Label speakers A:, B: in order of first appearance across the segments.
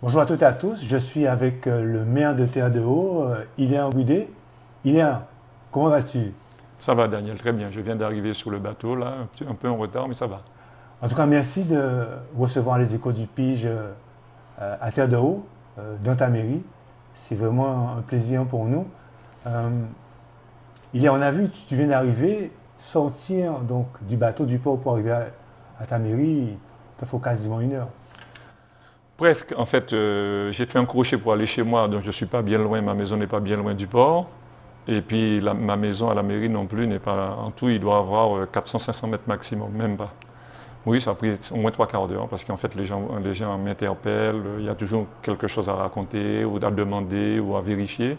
A: Bonjour à toutes et à tous, je suis avec le maire de Terre de Haut, Iléan Goudet. Iléan, comment vas-tu?
B: Ça va, Daniel, très bien. Je viens d'arriver sur le bateau, là, un peu en retard, mais ça va.
A: En tout cas, merci de recevoir les échos du Pige à Terre de Haut, dans ta mairie. C'est vraiment un plaisir pour nous. Euh, Iléan, on a vu, tu viens d'arriver, sortir donc du bateau du port pour arriver à ta mairie, il te faut quasiment une heure.
B: Presque, en fait, j'ai fait un crochet pour aller chez moi, donc je ne suis pas bien loin, ma maison n'est pas bien loin du port. Et puis ma maison à la mairie non plus n'est pas. En tout, il doit avoir 400-500 mètres maximum, même pas. Oui, ça a pris au moins trois quarts d'heure parce qu'en fait, les gens m'interpellent, il y a toujours quelque chose à raconter ou à demander ou à vérifier.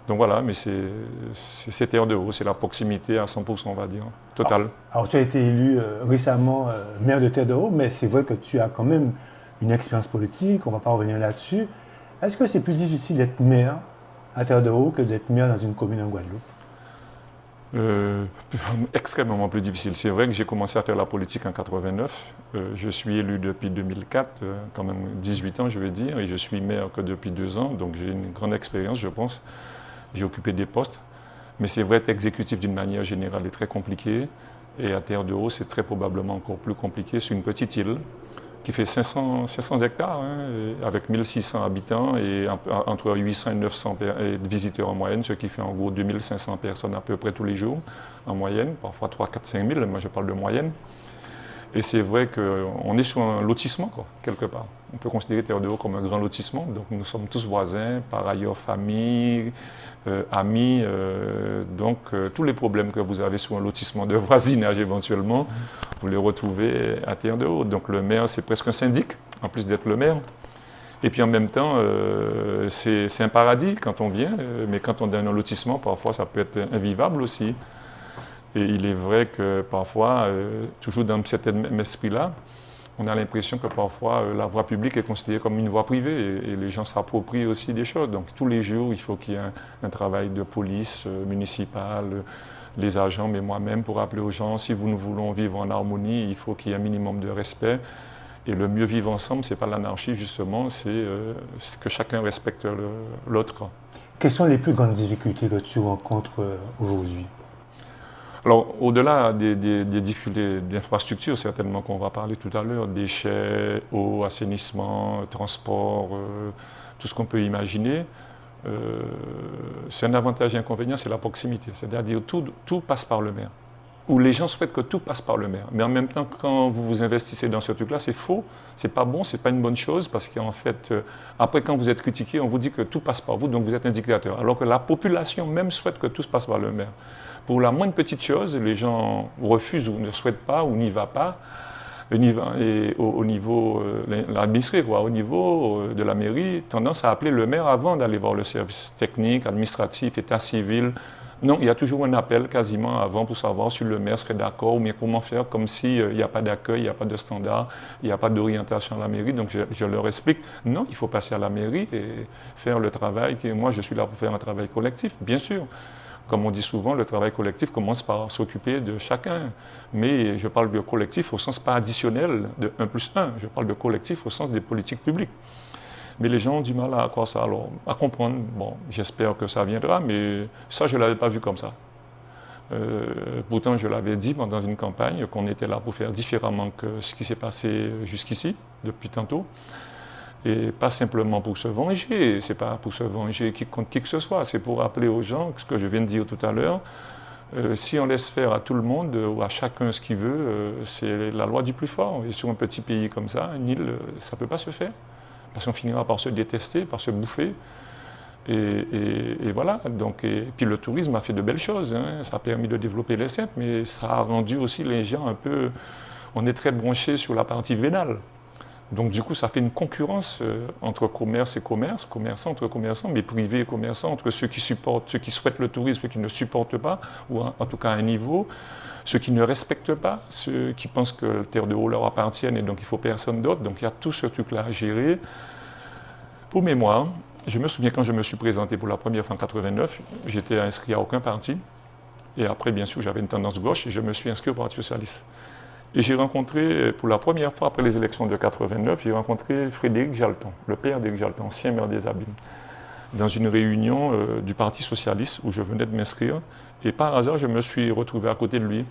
B: Donc voilà, mais c'est Terre de Haut, c'est la proximité à 100%, on va dire,
A: Alors,
B: total.
A: alors, tu as été élu récemment maire de Terre de Haut, mais c'est vrai que tu as quand même une expérience politique, on ne va pas revenir là-dessus. Est-ce que c'est plus difficile d'être maire à Terre de Haut que d'être maire dans une commune en Guadeloupe?
B: Euh, Extrêmement plus difficile. C'est vrai que j'ai commencé à faire la politique en 89. Je suis élu depuis 2004, quand même 18 ans, je veux dire, et je suis maire que depuis 2 ans, donc j'ai une grande expérience, je pense. J'ai occupé des postes. Mais c'est vrai, être exécutif d'une manière générale est très compliqué. Et à Terre de Haut, c'est très probablement encore plus compliqué. C'est une petite île qui fait 500 hectares, hein, avec 1600 habitants et entre 800 et 900 visiteurs en moyenne, ce qui fait en gros 2500 personnes à peu près tous les jours en moyenne, parfois 3, 4, 5 000, moi je parle de moyenne. Et c'est vrai qu'on est sur un lotissement, quoi, quelque part. On peut considérer Terre de Haut comme un grand lotissement. Donc nous sommes tous voisins, par ailleurs famille, amis. Tous les problèmes que vous avez sur un lotissement de voisinage éventuellement, vous les retrouvez à Terre de Haut. Donc le maire, c'est presque un syndic, en plus d'être le maire. Et puis en même temps, c'est un paradis quand on vient, mais quand on est dans un lotissement, parfois ça peut être invivable aussi. Et il est vrai que parfois, toujours dans cet même esprit-là, on a l'impression que parfois la voie publique est considérée comme une voie privée et les gens s'approprient aussi des choses. Donc tous les jours, il faut qu'il y ait un travail de police municipale, les agents, mais moi-même pour rappeler aux gens, si nous voulons vivre en harmonie, il faut qu'il y ait un minimum de respect. Et le mieux vivre ensemble, ce n'est pas l'anarchie justement, c'est que chacun respecte l'autre.
A: Quelles sont les plus grandes difficultés que tu rencontres aujourd'hui?
B: Alors, au-delà des difficultés d'infrastructure, certainement qu'on va parler tout à l'heure, déchets, eau, assainissement, transport, tout ce qu'on peut imaginer, c'est un avantage et un inconvénient, c'est la proximité. C'est-à-dire tout passe par le maire. Ou les gens souhaitent que tout passe par le maire. Mais en même temps, quand vous vous investissez dans ce truc-là, c'est faux, c'est pas bon, c'est pas une bonne chose, parce qu'en fait, après, quand vous êtes critiqué, on vous dit que tout passe par vous, donc vous êtes un dictateur. Alors que la population même souhaite que tout se passe par le maire. Pour la moindre petite chose, les gens refusent ou ne souhaitent pas ou n'y vont pas. Et au niveau, l'administré, quoi, au niveau de la mairie, tendance à appeler le maire avant d'aller voir le service technique, administratif, état civil. Non, il y a toujours un appel quasiment avant pour savoir si le maire serait d'accord ou bien comment faire, comme s'il n'y a pas d'accueil, il n'y a pas de standard, il n'y a pas d'orientation à la mairie. Donc je leur explique, non, il faut passer à la mairie et faire le travail. Moi, je suis là pour faire un travail collectif, bien sûr. Comme on dit souvent, le travail collectif commence par s'occuper de chacun. Mais je parle de collectif au sens pas additionnel de 1 plus 1. Je parle de collectif au sens des politiques publiques. Mais les gens ont du mal à croire ça, alors à comprendre. Bon, j'espère que ça viendra, mais ça, je ne l'avais pas vu comme ça. Pourtant, je l'avais dit pendant une campagne qu'on était là pour faire différemment que ce qui s'est passé jusqu'ici, depuis tantôt. Et pas simplement pour se venger, c'est pas pour se venger contre qui que ce soit, c'est pour rappeler aux gens ce que je viens de dire tout à l'heure. Si on laisse faire à tout le monde ou à chacun ce qu'il veut, c'est la loi du plus fort. Et sur un petit pays comme ça, une île, ça ne peut pas se faire. Parce qu'on finira par se détester, par se bouffer. Et voilà. Donc, et puis le tourisme a fait de belles choses. Hein. Ça a permis de développer les Saintes, mais ça a rendu aussi les gens un peu. On est très branchés sur la partie vénale. Donc du coup, ça fait une concurrence entre commerce et commerce, commerçants entre commerçants, mais privés et commerçants, entre ceux qui supportent, ceux qui souhaitent le tourisme, ceux qui ne supportent pas, ou en tout cas à un niveau, ceux qui ne respectent pas, ceux qui pensent que Terre de Haut leur appartient et donc il ne faut personne d'autre. Donc il y a tout ce truc-là à gérer. Pour mémoire, je me souviens quand je me suis présenté pour la première fois en 89, j'étais inscrit à aucun parti. Et après, bien sûr, j'avais une tendance gauche et je me suis inscrit au Parti socialiste. Et j'ai rencontré, pour la première fois après les élections de 89, j'ai rencontré Frédéric Jalton, le père d'Éric Jalton, ancien maire des Abîmes, dans une réunion du Parti socialiste où je venais de m'inscrire. Et par hasard, je me suis retrouvé à côté de lui.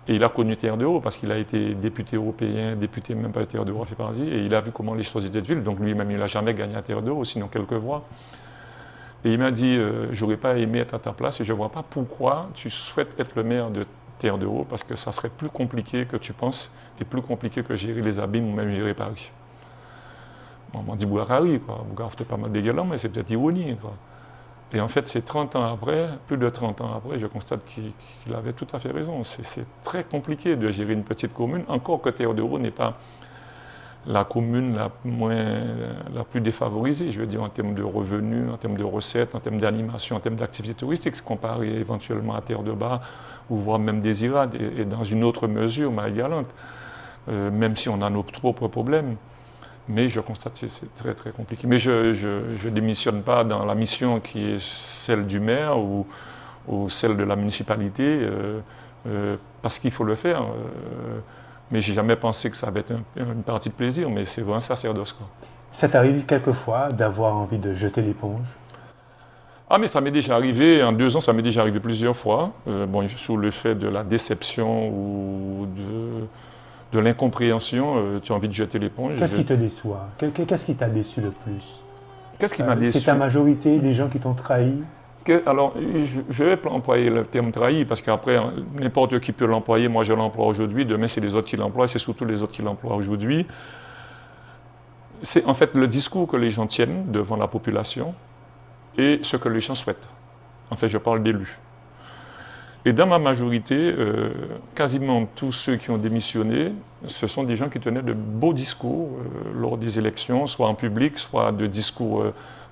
B: Et il a connu Terre de Haut parce qu'il a été député européen, député même pas Terre de Haut, fait partie, et il a vu comment les choses étaient de ville. Donc lui-même, il n'a jamais gagné à Terre de Haut, sinon quelques voix. Et il m'a dit, j'aurais pas aimé être à ta place et je ne vois pas pourquoi tu souhaites être le maire de Terre de Haut parce que ça serait plus compliqué que tu penses et plus compliqué que gérer les Abîmes ou même gérer Paris. Bon, on m'a dit Bouakari, quoi. Bouakari fait pas mal dégueulant, mais c'est peut-être ironie, quoi. Et en fait, c'est 30 ans après, plus de 30 ans après, je constate qu'il avait tout à fait raison. C'est très compliqué de gérer une petite commune, encore que Terre de Haut n'est pas la commune la plus défavorisée, je veux dire, en termes de revenus, en termes de recettes, en termes d'animation, en termes d'activités touristiques, comparé éventuellement à Terre de Bas, ou voire même des Irades, et dans une autre mesure, Marie-Galante, même si on a nos propres problèmes. Mais je constate que c'est très très compliqué. Mais je ne démissionne pas dans la mission qui est celle du maire ou celle de la municipalité parce qu'il faut le faire. Mais je n'ai jamais pensé que ça avait être une partie de plaisir, mais c'est vraiment un sacerdoce, quoi.
A: Ça t'arrive quelquefois d'avoir envie de jeter l'éponge?
B: Ah, mais ça m'est déjà arrivé, en 2 ans, ça m'est déjà arrivé plusieurs fois. Bon, sous le fait de la déception ou de l'incompréhension, tu as envie de jeter l'éponge.
A: Qu'est-ce qui te déçoit? Qu'est-ce qui t'a déçu le plus?
B: Qu'est-ce qui m'a déçu?
A: C'est ta majorité, des gens qui t'ont trahi?
B: Alors, je vais employer le terme trahi parce qu'après, n'importe qui peut l'employer. Moi, je l'emploie aujourd'hui. Demain, c'est les autres qui l'emploient. C'est surtout les autres qui l'emploient aujourd'hui. C'est en fait le discours que les gens tiennent devant la population et ce que les gens souhaitent. En fait, je parle d'élus. Et dans ma majorité, quasiment tous ceux qui ont démissionné, ce sont des gens qui tenaient de beaux discours lors des élections, soit en public, soit de discours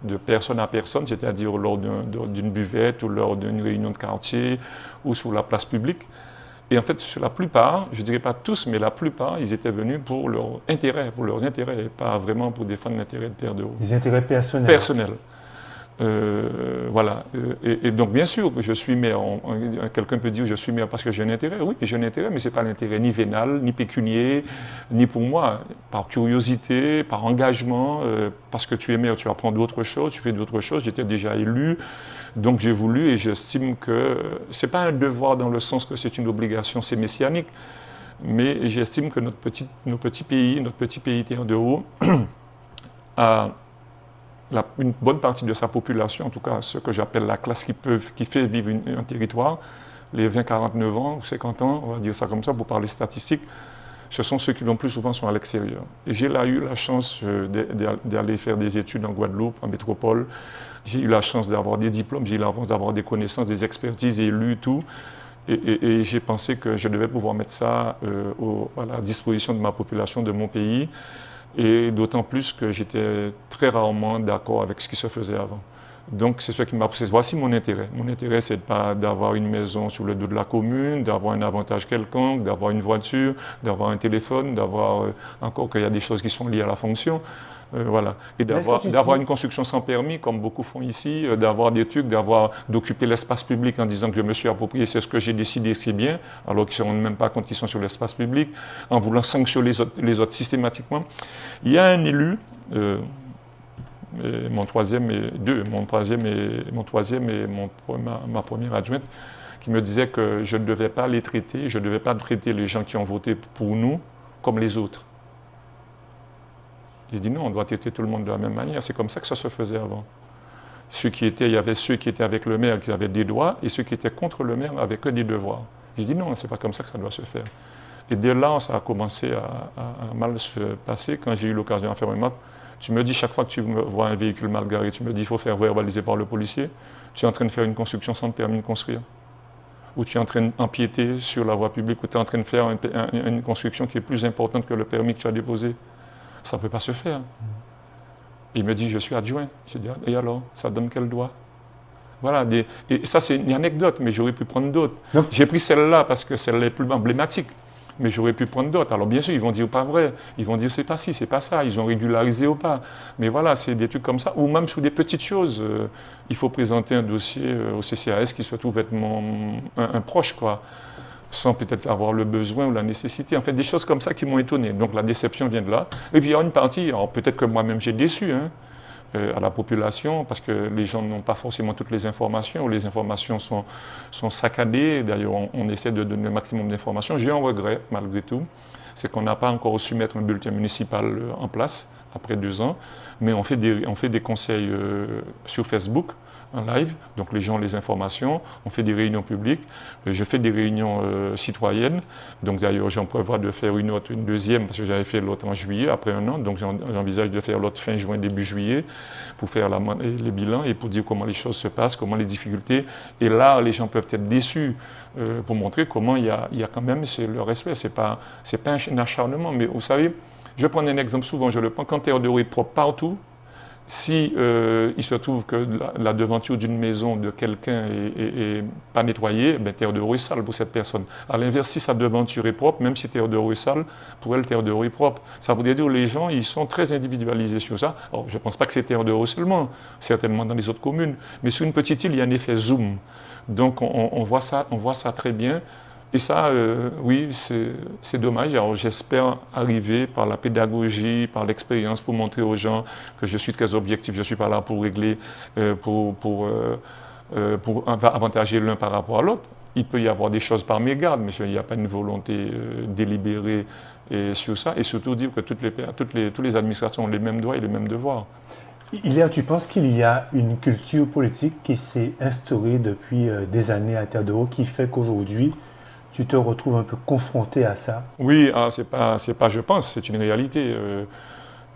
B: de personne à personne, c'est-à-dire lors d'une buvette ou lors d'une réunion de quartier ou sur la place publique. Et en fait, la plupart, je ne dirais pas tous, mais la plupart, ils étaient venus pour leurs intérêts, et pas vraiment pour défendre l'intérêt de Terre de Haut.
A: Des intérêts personnels.
B: Personnels. Voilà. Et donc, bien sûr, je suis maire. Quelqu'un peut dire je suis maire parce que j'ai un intérêt. Oui, j'ai un intérêt, mais ce n'est pas l'intérêt ni vénal, ni pécunier, ni pour moi. Par curiosité, par engagement, parce que tu es maire, tu apprends d'autres choses, tu fais d'autres choses. J'étais déjà élu, donc j'ai voulu et j'estime que ce n'est pas un devoir dans le sens que c'est une obligation, c'est messianique, mais j'estime que notre petit pays Terre de Haut, a une bonne partie de sa population, en tout cas ce que j'appelle la classe qui fait vivre un territoire, les 20-49 ans, 50 ans, on va dire ça comme ça pour parler statistique, ce sont ceux qui le plus souvent sont à l'extérieur. Et j'ai là eu la chance d'aller faire des études en Guadeloupe, en métropole. J'ai eu la chance d'avoir des diplômes, j'ai eu la chance d'avoir des connaissances, des expertises, élus, tout. Et j'ai pensé que je devais pouvoir mettre ça à la disposition de ma population, de mon pays. Et d'autant plus que j'étais très rarement d'accord avec ce qui se faisait avant. Donc c'est ce qui m'a poussé. Voici mon intérêt. Mon intérêt, c'est pas d'avoir une maison sur le dos de la commune, d'avoir un avantage quelconque, d'avoir une voiture, d'avoir un téléphone, d'avoir encore qu'il y a des choses qui sont liées à la fonction. Voilà. Et d'avoir une construction sans permis, comme beaucoup font ici, d'avoir des trucs, d'occuper l'espace public en disant que je me suis approprié, c'est ce que j'ai décidé, c'est bien, alors qu'ils ne se rendent même pas compte qu'ils sont sur l'espace public, en voulant sanctionner les autres systématiquement. Il y a un élu, ma première adjointe, qui me disait que je ne devais pas les traiter, je ne devais pas traiter les gens qui ont voté pour nous comme les autres. J'ai dit non, on doit traiter tout le monde de la même manière. C'est comme ça que ça se faisait avant. Il y avait ceux qui étaient avec le maire qui avaient des droits et ceux qui étaient contre le maire n'avaient que des devoirs. J'ai dit non, c'est pas comme ça que ça doit se faire. Et dès là, ça a commencé à mal se passer. Quand j'ai eu l'occasion de faire une marque, tu me dis chaque fois que tu vois un véhicule mal garé, tu me dis il faut faire verbaliser par le policier. Tu es en train de faire une construction sans permis de construire. Ou tu es en train d'empiéter sur la voie publique, ou tu es en train de faire une construction qui est plus importante que le permis que tu as déposé. Ça ne peut pas se faire. Il me dit, je suis adjoint. Je dis, et alors, ça donne quel droit? Voilà, et ça c'est une anecdote, mais j'aurais pu prendre d'autres. J'ai pris celle-là parce que celle-là est plus emblématique, mais j'aurais pu prendre d'autres. Alors bien sûr, ils vont dire pas vrai, ils vont dire c'est pas ci, c'est pas ça, ils ont régularisé ou pas. Mais voilà, c'est des trucs comme ça, ou même sur des petites choses. Il faut présenter un dossier au CCAS qui se trouve être un proche, quoi. sans peut-être avoir le besoin ou la nécessité. En fait, des choses comme ça qui m'ont étonné. Donc la déception vient de là. Et puis il y a une partie, alors peut-être que moi-même j'ai déçu hein, à la population, parce que les gens n'ont pas forcément toutes les informations, ou les informations sont saccadées. D'ailleurs, on essaie de donner le maximum d'informations. J'ai un regret, malgré tout, c'est qu'on n'a pas encore su mettre un bulletin municipal en place, après 2 ans, mais on fait des conseils sur Facebook, en live, donc les gens ont les informations, on fait des réunions publiques, je fais des réunions citoyennes, donc d'ailleurs j'en prévois de faire une deuxième, parce que j'avais fait l'autre en juillet, après 1 an, donc j'envisage de faire l'autre fin juin, début juillet, pour faire les bilans et pour dire comment les choses se passent, comment les difficultés, et là les gens peuvent être déçus pour montrer comment il y a quand même le respect, c'est pas un acharnement, mais vous savez, je prends un exemple souvent, je le prends, quand Théodore est propre partout, si il se trouve que la devanture d'une maison de quelqu'un est pas nettoyée, ben Théodore est sale pour cette personne. À l'inverse, si sa devanture est propre, même si Théodore est sale, pour elle, Théodore est propre. Ça voudrait dire que les gens, ils sont très individualisés sur ça. Alors, je ne pense pas que c'est Théodore seulement, certainement dans les autres communes, mais sur une petite île, il y a un effet zoom. Donc, on voit ça très bien. Et ça, oui, c'est dommage. Alors, j'espère arriver par la pédagogie, par l'expérience, pour montrer aux gens que je suis très objectif. Je ne suis pas là pour régler, pour avantager l'un par rapport à l'autre. Il peut y avoir des choses par mégarde, mais il n'y a pas une volonté délibérée sur ça. Et surtout dire que toutes les administrations ont les mêmes droits et les mêmes devoirs.
A: Tu penses qu'il y a une culture politique qui s'est instaurée depuis des années à Théodore qui fait qu'aujourd'hui, tu te retrouves un peu confronté à ça?
B: Oui, c'est pas je pense, c'est une réalité.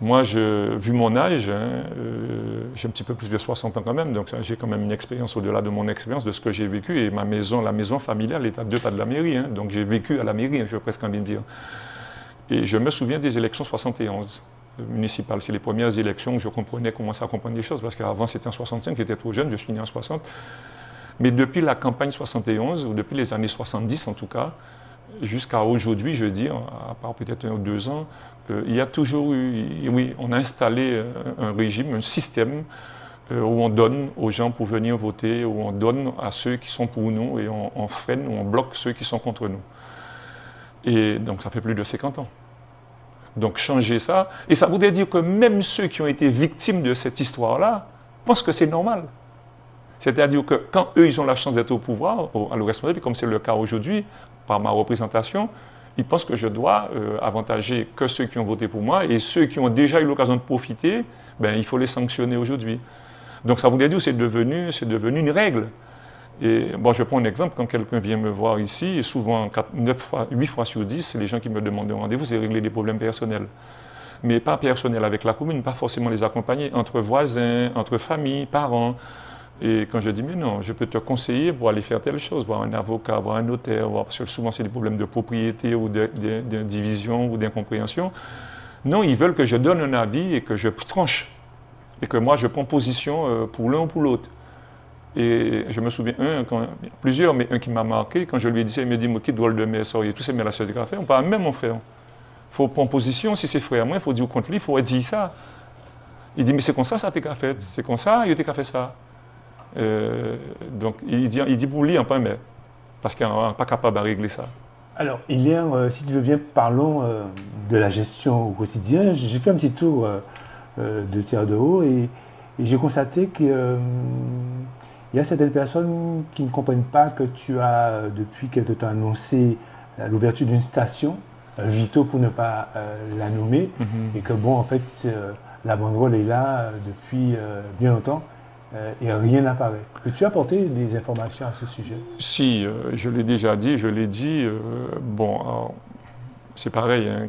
B: Moi, vu mon âge, hein, j'ai un petit peu plus de 60 ans quand même, donc j'ai quand même une expérience au-delà de mon expérience, de ce que j'ai vécu. Et la maison familiale est à 2 pas de la mairie, hein, donc j'ai vécu à la mairie, je veux presque envie de dire. Et je me souviens des élections 71 municipales. C'est les premières élections où je commençais à comprendre des choses, parce qu'avant c'était en 65, j'étais trop jeune, je suis né en 60. Mais depuis la campagne 71, ou depuis les années 70 en tout cas, jusqu'à aujourd'hui, je veux dire, à part peut-être 1 ou 2 ans, il y a toujours eu, oui, on a installé un régime, un système où on donne aux gens pour venir voter, où on donne à ceux qui sont pour nous et on freine ou on bloque ceux qui sont contre nous. Et donc ça fait plus de 50 ans. Donc changer ça, et ça voudrait dire que même ceux qui ont été victimes de cette histoire-là pensent que c'est normal. C'est-à-dire que quand eux, ils ont la chance d'être au pouvoir, à leur responsabilité, comme c'est le cas aujourd'hui, par ma représentation, ils pensent que je dois avantager que ceux qui ont voté pour moi, et ceux qui ont déjà eu l'occasion de profiter, ben, il faut les sanctionner aujourd'hui. Donc ça voudrait dire que c'est devenu une règle. Et bon, je prends un exemple, quand quelqu'un vient me voir ici, et souvent 8 fois sur 10, c'est les gens qui me demandent un rendez-vous, c'est régler des problèmes personnels. Mais pas personnels avec la commune, pas forcément les accompagner, entre voisins, entre familles, parents. Et quand je dis, mais non, je peux te conseiller pour aller faire telle chose, voir un avocat, voir un notaire, parce que souvent c'est des problèmes de propriété ou de division ou d'incompréhension. Non, ils veulent que je donne un avis et que je tranche. Et que moi, je prends position pour l'un ou pour l'autre. Et je me souviens, plusieurs, mais un qui m'a marqué, quand je lui ai dit ça, il me dit, moi, qui doit le de ça, tous ces mélages de café, on parle même mon frère. Il faut prendre position, si c'est frère, moi, il faut dire contre lui, il faut dire ça. Il dit, mais c'est comme ça t'es fait, c'est comme ça, il t'a fait ça. Donc, il dit pour lui, pas mais, parce qu'il n'est pas capable de régler ça.
A: Alors, si tu veux bien, parlons de la gestion au quotidien. J'ai fait un petit tour de Théodore et j'ai constaté qu'il y a certaines personnes qui ne comprennent pas que tu as, depuis quelque temps, annoncé l'ouverture d'une station, Vito pour ne pas la nommer, et que bon, en fait, la banderole est là depuis bien longtemps. Et rien n'apparaît. Peux-tu apporter des informations à ce sujet?
B: Si, je l'ai déjà dit, bon, c'est pareil, hein,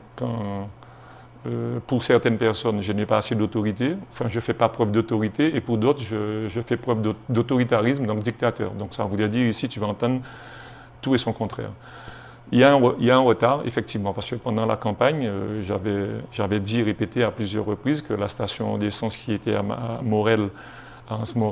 B: pour certaines personnes, je n'ai pas assez d'autorité, enfin, je ne fais pas preuve d'autorité, et pour d'autres, je fais preuve d'autoritarisme, donc dictateur. Donc ça voudrait dire ici, tu vas entendre tout et son contraire. Il y a un retard, effectivement, parce que pendant la campagne, j'avais dit, répété à plusieurs reprises que la station d'essence qui était à Morel,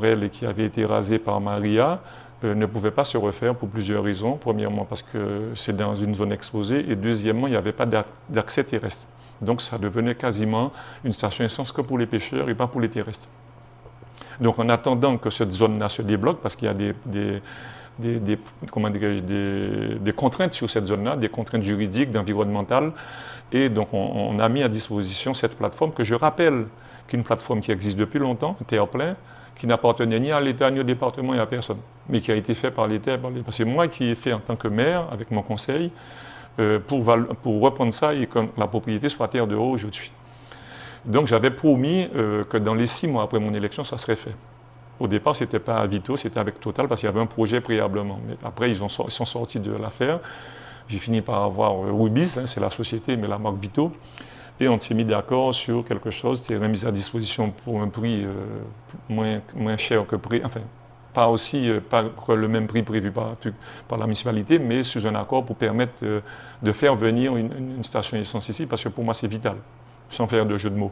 B: et qui avait été rasé par Maria, ne pouvait pas se refaire pour plusieurs raisons. Premièrement, parce que c'est dans une zone exposée, et deuxièmement, il n'y avait pas d'accès terrestre. Donc ça devenait quasiment une station essence que pour les pêcheurs et pas pour les terrestres. Donc en attendant que cette zone-là se débloque, parce qu'il y a comment dirais-je, des contraintes sur cette zone-là, des contraintes juridiques, environnementales. Et donc, on a mis à disposition cette plateforme que je rappelle qu'une plateforme qui existe depuis longtemps, Terre-Plein, qui n'appartenait ni à l'État, ni au département, ni à personne, mais qui a été fait par l'État. C'est moi qui ai fait en tant que maire, avec mon conseil, pour reprendre ça et que la propriété soit Terre de Haut aujourd'hui. Donc, j'avais promis que dans les 6 mois après mon élection, ça serait fait. Au départ, ce n'était pas à Vito, c'était avec Total, parce qu'il y avait un projet préalablement. Mais après, ils sont sortis de l'affaire. J'ai fini par avoir Rubis, c'est la société, mais la marque Vito. Et on s'est mis d'accord sur quelque chose qui est remis à disposition pour un prix moins cher que prix, enfin, pas le même prix prévu par la municipalité, mais sous un accord pour permettre de faire venir une station essence ici, parce que pour moi, c'est vital, sans faire de jeu de mots.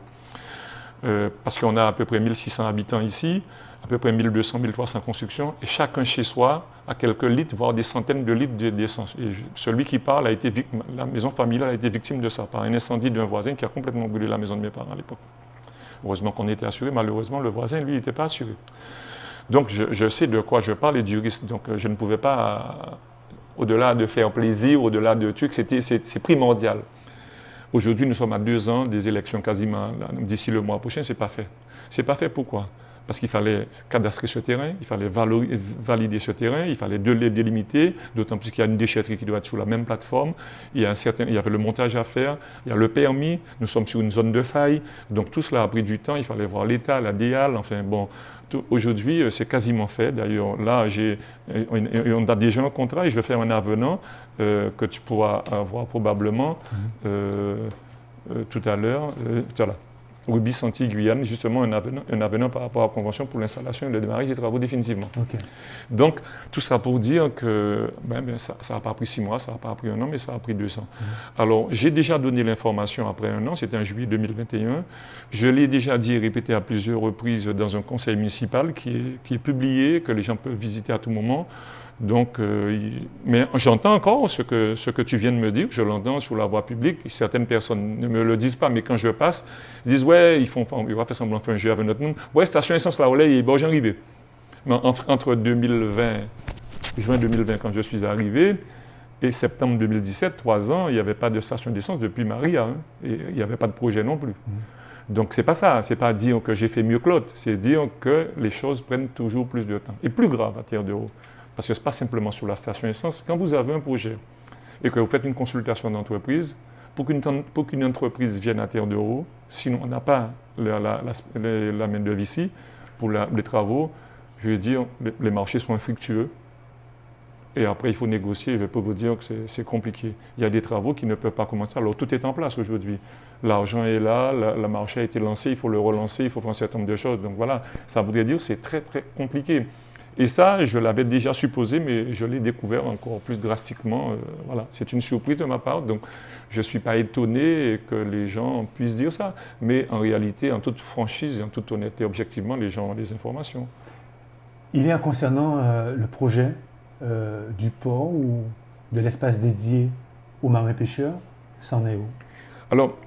B: Parce qu'on a à peu près 1600 habitants ici, à peu près 1200, 1300 constructions, et chacun chez soi a quelques litres, voire des centaines de litres d'essence. Et celui qui parle la maison familiale a été victime de ça, par un incendie d'un voisin qui a complètement brûlé la maison de mes parents à l'époque. Heureusement qu'on était assuré, malheureusement le voisin, lui, n'était pas assuré. Donc je sais de quoi je parle et du risque. Donc je ne pouvais pas, au-delà de faire plaisir, au-delà de trucs, c'est primordial. Aujourd'hui, nous sommes à 2 ans des élections quasiment. D'ici le mois prochain, c'est pas fait. C'est pas fait pourquoi? Parce qu'il fallait cadastrer ce terrain, il fallait valider ce terrain, il fallait les délimiter, d'autant plus qu'il y a une déchetterie qui doit être sur la même plateforme, il y avait le montage à faire, il y a le permis, nous sommes sur une zone de faille, donc tout cela a pris du temps, il fallait voir l'État, la DEAL, enfin bon, aujourd'hui c'est quasiment fait. D'ailleurs, là, on a déjà un contrat et je vais faire un avenant que tu pourras avoir probablement tout à l'heure. Voilà. Rubis Antilles-Guyane, justement un avenant par rapport à la convention pour l'installation et le démarrage des travaux définitivement. Okay. Donc, tout ça pour dire que ça n'a pas pris 6 mois, ça n'a pas pris 1 an, mais ça a pris 2 ans. Alors, j'ai déjà donné l'information après 1 an, c'était en juillet 2021. Je l'ai déjà dit et répété à plusieurs reprises dans un conseil municipal qui est publié, que les gens peuvent visiter à tout moment. Donc, mais j'entends encore ce que tu viens de me dire, je l'entends sur la voie publique. Certaines personnes ne me le disent pas, mais quand je passe, ils disent ouais, ils vont faire semblant de faire un jeu avec notre monde. Ouais, station essence là, et bon, j'ai arrivé. Mais entre 2020, juin 2020, quand je suis arrivé, et septembre 2017, 3 ans, il n'y avait pas de station d'essence depuis Maria, hein, et il n'y avait pas de projet non plus. Donc, c'est pas ça, c'est pas dire que j'ai fait mieux que l'autre, c'est dire que les choses prennent toujours plus de temps. Et plus grave à Terre de Haut. Parce que ce n'est pas simplement sur la station essence. Quand vous avez un projet et que vous faites une consultation d'entreprise, pour qu'une entreprise vienne à Terre de Haut, sinon on n'a pas la main-d'œuvre ici, pour les travaux, je veux dire, les marchés sont infructueux. Et après, il faut négocier. Je peux vous dire que c'est compliqué. Il y a des travaux qui ne peuvent pas commencer. Alors, tout est en place aujourd'hui. L'argent est là, le marché a été lancé, il faut le relancer, il faut faire un certain nombre de choses. Donc voilà, ça voudrait dire que c'est très, très compliqué. Et ça, je l'avais déjà supposé, mais je l'ai découvert encore plus drastiquement. Voilà, c'est une surprise de ma part, donc je ne suis pas étonné que les gens puissent dire ça. Mais en réalité, en toute franchise et en toute honnêteté, objectivement, les gens ont les informations.
A: Il y a concernant le projet du port ou de l'espace dédié aux marins pêcheurs, ça en est où?
B: Alors,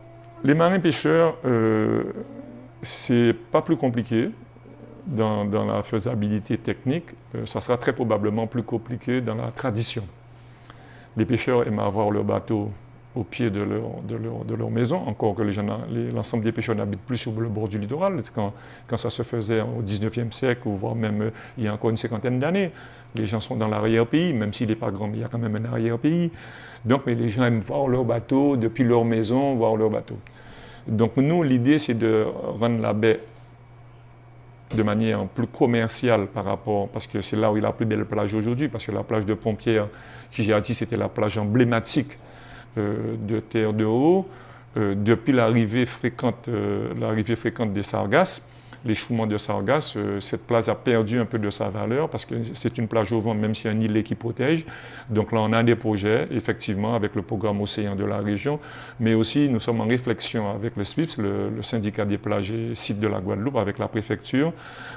B: les marins pêcheurs, c'est pas plus compliqué. Dans la faisabilité technique, ça sera très probablement plus compliqué dans la tradition. Les pêcheurs aiment avoir leur bateau au pied de leur maison, encore que l'ensemble des pêcheurs n'habitent plus sur le bord du littoral. Quand ça se faisait au 19e siècle, ou voire même il y a encore une 50aine d'années, les gens sont dans l'arrière-pays, même s'il n'est pas grand, mais il y a quand même un arrière-pays. Donc les gens aiment voir leur bateau, depuis leur maison, voir leur bateau. Donc nous, l'idée, c'est de rendre la baie de manière plus commerciale par rapport, parce que c'est là où il y a la plus belle plage aujourd'hui, parce que la plage de Pompierre, qui j'ai dit, c'était la plage emblématique de Terre de Haut. Depuis l'arrivée fréquente des sargasses, l'échouement de sargasses, cette plage a perdu un peu de sa valeur parce que c'est une plage au vent, même s'il y a un îlet qui protège. Donc là, on a des projets, effectivement, avec le programme Océan de la région, mais aussi nous sommes en réflexion avec le SPIPS, le syndicat des plages et sites de la Guadeloupe, avec la préfecture,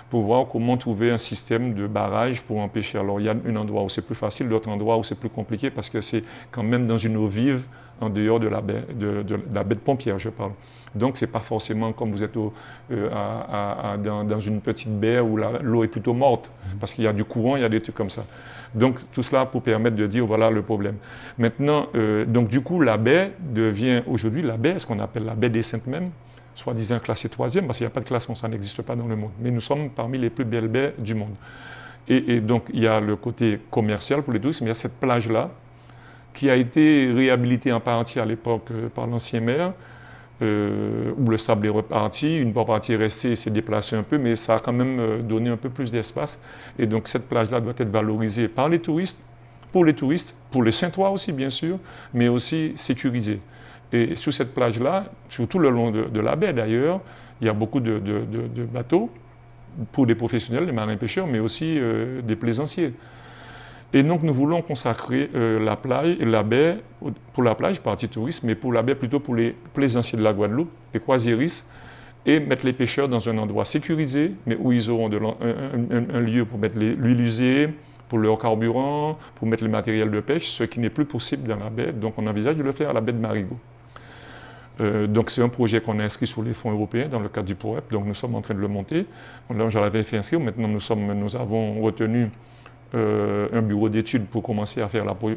B: pour voir comment trouver un système de barrage pour empêcher. Alors il y a un endroit où c'est plus facile, d'autres endroits où c'est plus compliqué parce que c'est quand même dans une eau vive en dehors de la baie de la baie de Pompière, je parle. Donc, ce n'est pas forcément comme vous êtes dans une petite baie où l'eau est plutôt morte, parce qu'il y a du courant, il y a des trucs comme ça. Donc, tout cela pour permettre de dire, voilà le problème. Maintenant, donc du coup, la baie devient aujourd'hui la baie, ce qu'on appelle la baie des Saintes même, soi-disant classée 3e, parce qu'il n'y a pas de classement, ça n'existe pas dans le monde. Mais nous sommes parmi les plus belles baies du monde. Et donc, il y a le côté commercial pour les touristes, mais il y a cette plage-là, qui a été réhabilitée en partie à l'époque par l'ancien maire, où le sable est reparti, une partie est restée, s'est déplacée un peu, mais ça a quand même donné un peu plus d'espace. Et donc cette plage-là doit être valorisée par les touristes, pour les Saintois aussi bien sûr, mais aussi sécurisée. Et sur cette plage-là, sur tout le long de la baie d'ailleurs, il y a beaucoup de bateaux pour des professionnels, des marins-pêcheurs, mais aussi des plaisanciers. Et donc nous voulons consacrer la plage, la baie, pour la plage, partie tourisme, mais pour la baie plutôt pour les plaisanciers de la Guadeloupe, les croisiéristes, et mettre les pêcheurs dans un endroit sécurisé, mais où ils auront un lieu pour mettre l'huile usée, pour leur carburant, pour mettre le matériel de pêche, ce qui n'est plus possible dans la baie. Donc on envisage de le faire à la baie de Marigot. Donc c'est un projet qu'on a inscrit sur les fonds européens dans le cadre du POEP, donc nous sommes en train de le monter. Là, je l'avais fait inscrire, maintenant nous avons retenu un bureau d'études pour commencer à faire pour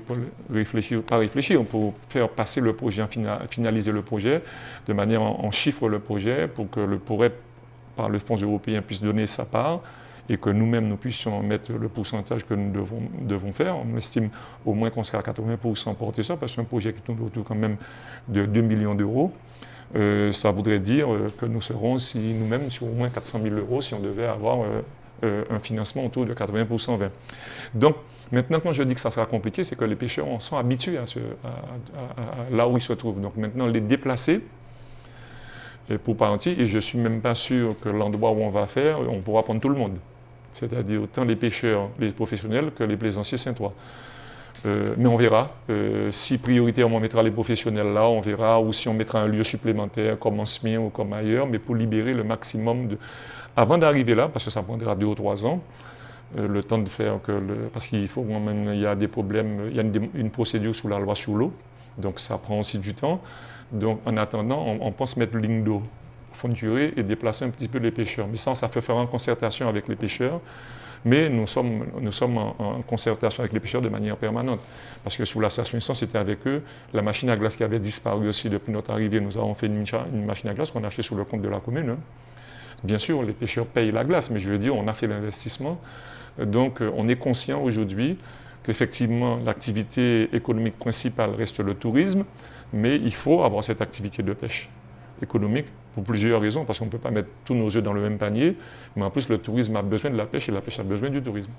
B: faire passer le projet, finaliser le projet, de manière on chiffre le projet pour que le POEP, par les fonds européens, puisse donner sa part et que nous-mêmes nous puissions mettre le pourcentage que nous devons faire. On estime au moins qu'on sera à 80% porter ça, parce que c'est un projet qui tourne autour quand même de 2 millions d'euros. Ça voudrait dire que nous serons nous-mêmes sur au moins 400 000 euros si on devait avoir un financement autour de 80% 20. Donc, maintenant, quand je dis que ça sera compliqué, c'est que les pêcheurs sont habitués à là où ils se trouvent. Donc, maintenant, les déplacer pour partir, et je ne suis même pas sûr que l'endroit où on va faire, on pourra prendre tout le monde. C'est-à-dire autant les pêcheurs, les professionnels, que les plaisanciers saintois. Mais on verra. Si prioritairement on mettra les professionnels là, on verra, ou si on mettra un lieu supplémentaire comme en SMIR ou comme ailleurs, mais pour libérer le maximum de... Avant d'arriver là, parce que ça prendra 2 ou 3 ans, le temps de faire que... parce qu'il faut quand même, il y a des problèmes, il y a une procédure sous la loi sur l'eau, donc ça prend aussi du temps. Donc en attendant, on pense mettre ligne d'eau au fond de durée et déplacer un petit peu les pêcheurs. Mais ça fait faire en concertation avec les pêcheurs. Mais nous sommes en concertation avec les pêcheurs de manière permanente. Parce que sous la station essence, c'était avec eux. La machine à glace qui avait disparu aussi depuis notre arrivée, nous avons fait une machine à glace qu'on a achetée sur le compte de la commune. Hein. Bien sûr, les pêcheurs payent la glace, mais je veux dire, on a fait l'investissement. Donc, on est conscient aujourd'hui qu'effectivement, l'activité économique principale reste le tourisme, mais il faut avoir cette activité de pêche économique pour plusieurs raisons, parce qu'on ne peut pas mettre tous nos œufs dans le même panier, mais en plus le tourisme a besoin de la pêche et la pêche a besoin du tourisme.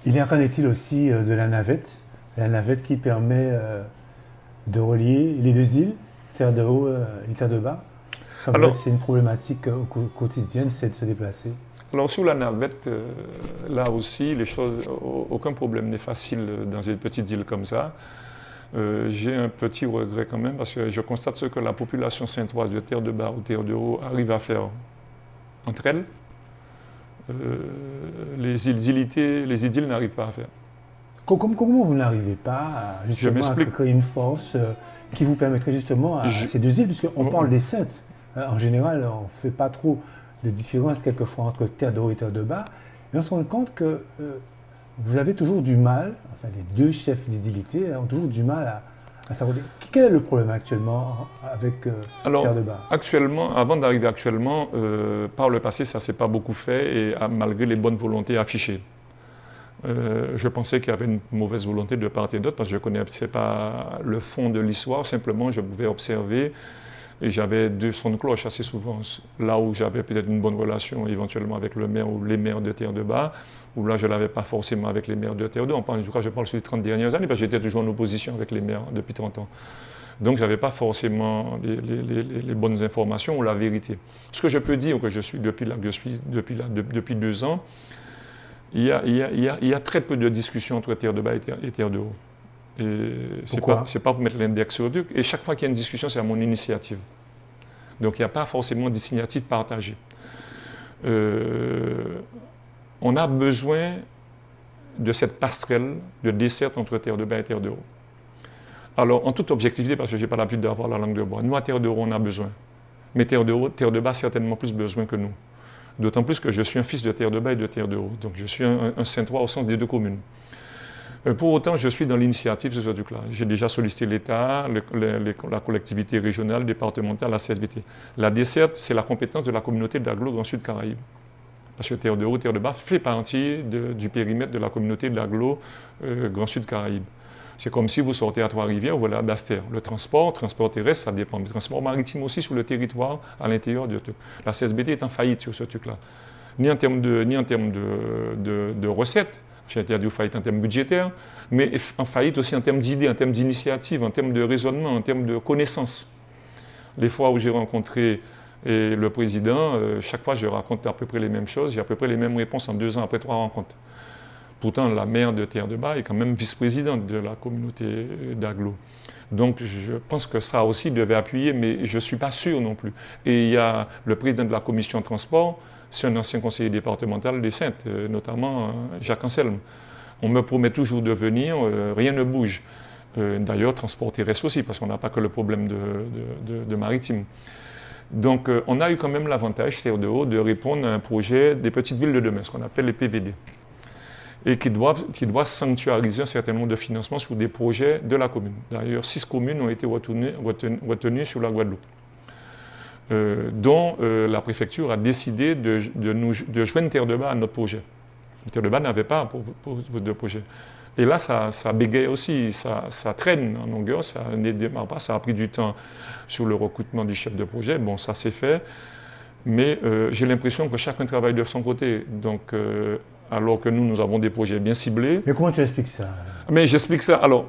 A: Qu'en est-il aussi de la navette qui permet de relier les 2 îles, Terre de Haut et Terre de Bas? Alors, que c'est une problématique quotidienne, c'est de se déplacer.
B: Alors sur la navette, là aussi, les choses, aucun problème n'est facile dans une petite île comme ça. J'ai un petit regret quand même, parce que je constate ce que la population saintoise de Terre de Bas ou Terre de Haut arrive à faire entre elles. Les idyles n'arrivent pas à faire.
A: Comment vous n'arrivez pas à créer une force qui vous permettrait justement à ces 2 îles, puisqu'on parle des Saintes. En général, on ne fait pas trop de différence quelquefois entre Terre de Haut et Terre de Bas, et on se rend compte que vous avez toujours du mal, enfin les 2 chefs d'idylité ont toujours du mal à savoir. Quel est le problème actuellement avec Terre de Bas?
B: Actuellement, avant d'arriver actuellement, par le passé, ça ne s'est pas beaucoup fait, et malgré les bonnes volontés affichées. Je pensais qu'il y avait une mauvaise volonté de part et d'autre, parce que je ne connaissais pas le fond de l'histoire, simplement je pouvais observer. Et j'avais 2 sons de cloche assez souvent, là où j'avais peut-être une bonne relation éventuellement avec le maire ou les maires de Terre de Bas, où là je ne l'avais pas forcément avec les maires de Terre de Haut. En tout cas, je parle sur les 30 dernières années, parce que j'étais toujours en opposition avec les maires depuis 30 ans. Donc je n'avais pas forcément les bonnes informations ou la vérité. Ce que je peux dire, que je suis depuis 2 ans, il y a très peu de discussions entre Terre de Bas et Terre de Haut. C'est pas pour mettre l'index sur Duc. Et chaque fois qu'il y a une discussion, c'est à mon initiative. Donc il n'y a pas forcément d'initiative partagée. On a besoin de cette passerelle de desserte entre Terre de Bas et Terre de Haut. Alors, en toute objectivité, parce que je n'ai pas l'habitude d'avoir la langue de bois, nous, à Terre de Haut, on a besoin. Mais Terre de Bas a certainement plus besoin que nous. D'autant plus que je suis un fils de Terre de Bas et de Terre de Haut. Donc, je suis un Saint-Ouen au sens des deux communes. Pour autant, je suis dans l'initiative de ce truc-là. J'ai déjà sollicité l'État, la collectivité régionale, départementale, la CSBT. La desserte, c'est la compétence de la communauté de l'Aglo Grand Sud Caraïbes. Parce que Terre de Haut, Terre de Bas fait partie du périmètre de la communauté de l'Aglo Grand Sud Caraïbes. C'est comme si vous sortez à Trois-Rivières ou vous allez à Basse-Terre. Le transport terrestre, ça dépend. Le transport maritime aussi sur le territoire, à l'intérieur du truc. La CSBT est en faillite sur ce truc-là. Ni en termes de recettes, c'est-à-dire faillite en termes budgétaires, mais en faillite aussi en termes d'idées, en termes d'initiatives, en termes de raisonnement, en termes de connaissances. Les fois où j'ai rencontré le président, chaque fois je raconte à peu près les mêmes choses, j'ai à peu près les mêmes réponses en 2 ans après 3 rencontres. Pourtant, la maire de Terre de Bas est quand même vice-présidente de la communauté d'Aglo. Donc, je pense que ça aussi devait appuyer, mais je ne suis pas sûr non plus. Et il y a le président de la commission de transport, c'est un ancien conseiller départemental des Saintes, notamment Jacques Anselme. On me promet toujours de venir, rien ne bouge. D'ailleurs, transport terrestre aussi, parce qu'on n'a pas que le problème de maritime. Donc, on a eu quand même l'avantage, Terre de Haut, de répondre à un projet des petites villes de demain, ce qu'on appelle les PVD, et qui doit sanctuariser un certain nombre de financements sur des projets de la commune. D'ailleurs, 6 communes ont été retenues sur la Guadeloupe, dont la préfecture a décidé de joindre Terre de Bas à notre projet. Terre de Bas n'avait pas de projet. Et là, ça bégaye aussi, ça traîne en longueur, ça ne démarre pas, ça a pris du temps sur le recrutement du chef de projet. Bon, ça s'est fait, mais j'ai l'impression que chacun travaille de son côté. Donc, alors que nous avons des projets bien ciblés.
A: Mais comment tu expliques ça?
B: Mais j'explique ça. Alors,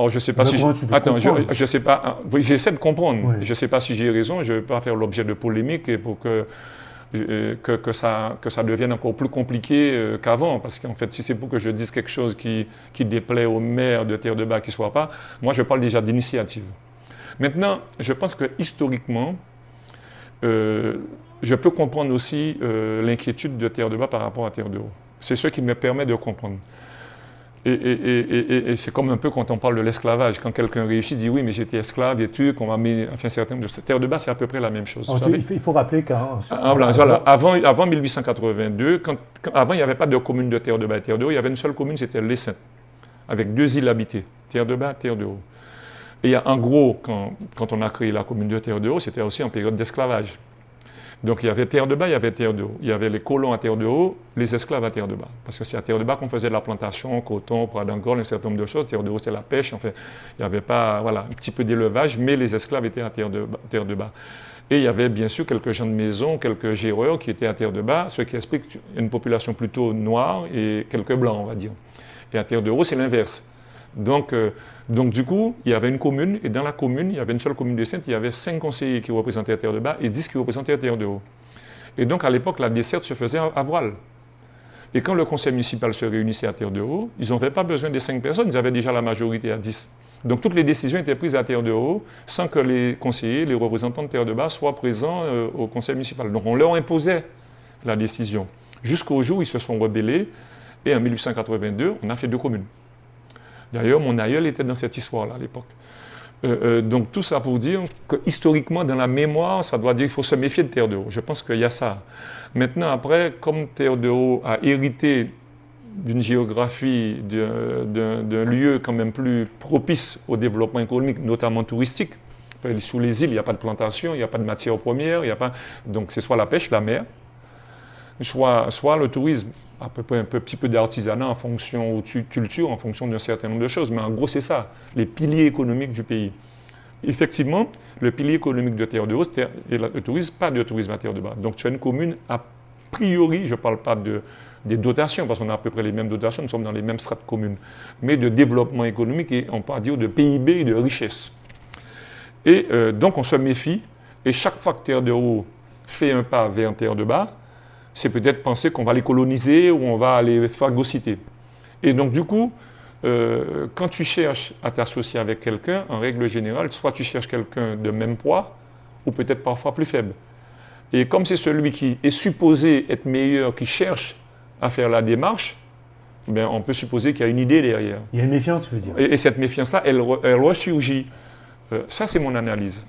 B: je ne sais pas si... Attends, je sais pas... J'essaie de comprendre. Oui. Je ne sais pas si j'ai raison. Je ne vais pas faire l'objet de polémiques pour que ça devienne encore plus compliqué qu'avant. Parce qu'en fait, si c'est pour que je dise quelque chose qui déplaît au maire de Terre de Bas qui ne soit pas, moi, je parle déjà d'initiative. Maintenant, je pense que historiquement, je peux comprendre aussi l'inquiétude de Terre de Bas par rapport à Terre de Haut. C'est ce qui me permet de comprendre. Et c'est comme un peu quand on parle de l'esclavage. Quand quelqu'un réussit, dit oui, mais j'étais esclave et tout, qu'on m'a mis. Enfin, certains de Terre de Bas, c'est à peu près la même chose.
A: Il faut rappeler qu'avant.
B: Avant 1882, avant, il n'y avait pas de commune de Terre de Bas et Terre de Haut. Il y avait une seule commune, c'était Les Saintes, avec 2 îles habitées, Terre de Bas, Terre de Haut. Et en gros, quand on a créé la commune de Terre de Haut, c'était aussi en période d'esclavage. Donc il y avait Terre de Bas, il y avait Terre de Haut. Il y avait les colons à Terre de Haut, les esclaves à Terre de Bas. Parce que c'est à Terre de Bas qu'on faisait de la plantation, coton, poids d'Angole, un certain nombre de choses. Terre de Haut, c'est la pêche. Enfin, il n'y avait pas, voilà, un petit peu d'élevage, mais les esclaves étaient à Terre de Bas. Et il y avait bien sûr quelques gens de maison, quelques géreurs qui étaient à Terre de Bas, ce qui explique une population plutôt noire et quelques blancs, on va dire. Et à Terre de Haut, c'est l'inverse. Donc, du coup, il y avait une commune, et dans la commune, il y avait une seule commune des Saintes, il y avait 5 conseillers qui représentaient Terre de Bas et 10 qui représentaient Terre de Haut. Et donc, à l'époque, la desserte se faisait à voile. Et quand le conseil municipal se réunissait à Terre de Haut, ils n'avaient pas besoin des 5 personnes, ils avaient déjà la majorité à 10. Donc, toutes les décisions étaient prises à Terre de Haut, sans que les conseillers, les représentants de Terre de Bas soient présents au conseil municipal. Donc, on leur imposait la décision. Jusqu'au jour où ils se sont rebellés, et en 1882, on a fait 2 communes. D'ailleurs, mon aïeul était dans cette histoire-là à l'époque. Donc tout ça pour dire que historiquement, dans la mémoire, ça doit dire qu'il faut se méfier de Terre de Haut. Je pense qu'il y a ça. Maintenant, après, comme Terre de Haut a hérité d'une géographie, d'un lieu quand même plus propice au développement économique, notamment touristique, sous les îles, il n'y a pas de plantation, il n'y a pas de matières premières, il n'y a pas... Donc c'est soit la pêche, la mer, soit le tourisme, à peu près un petit peu d'artisanat en fonction de culture, en fonction d'un certain nombre de choses. Mais en gros, c'est ça, les piliers économiques du pays. Effectivement, le pilier économique de Terre de Haut, c'est le tourisme, pas de tourisme à Terre de Bas. Donc tu as une commune, a priori, je ne parle pas des dotations, parce qu'on a à peu près les mêmes dotations, nous sommes dans les mêmes strates communes, mais de développement économique et on peut dire de PIB et de richesse. Et donc on se méfie, et chaque fois que Terre de Haut fait un pas vers Terre de Bas, c'est peut-être penser qu'on va les coloniser ou on va les phagocyter. Et donc, du coup, quand tu cherches à t'associer avec quelqu'un, en règle générale, soit tu cherches quelqu'un de même poids, ou peut-être parfois plus faible. Et comme c'est celui qui est supposé être meilleur, qui cherche à faire la démarche, ben, on peut supposer qu'il y a une idée derrière.
A: Il y a une méfiance, tu veux dire.
B: Et cette méfiance-là, elle ressurgit. Ça, c'est mon analyse.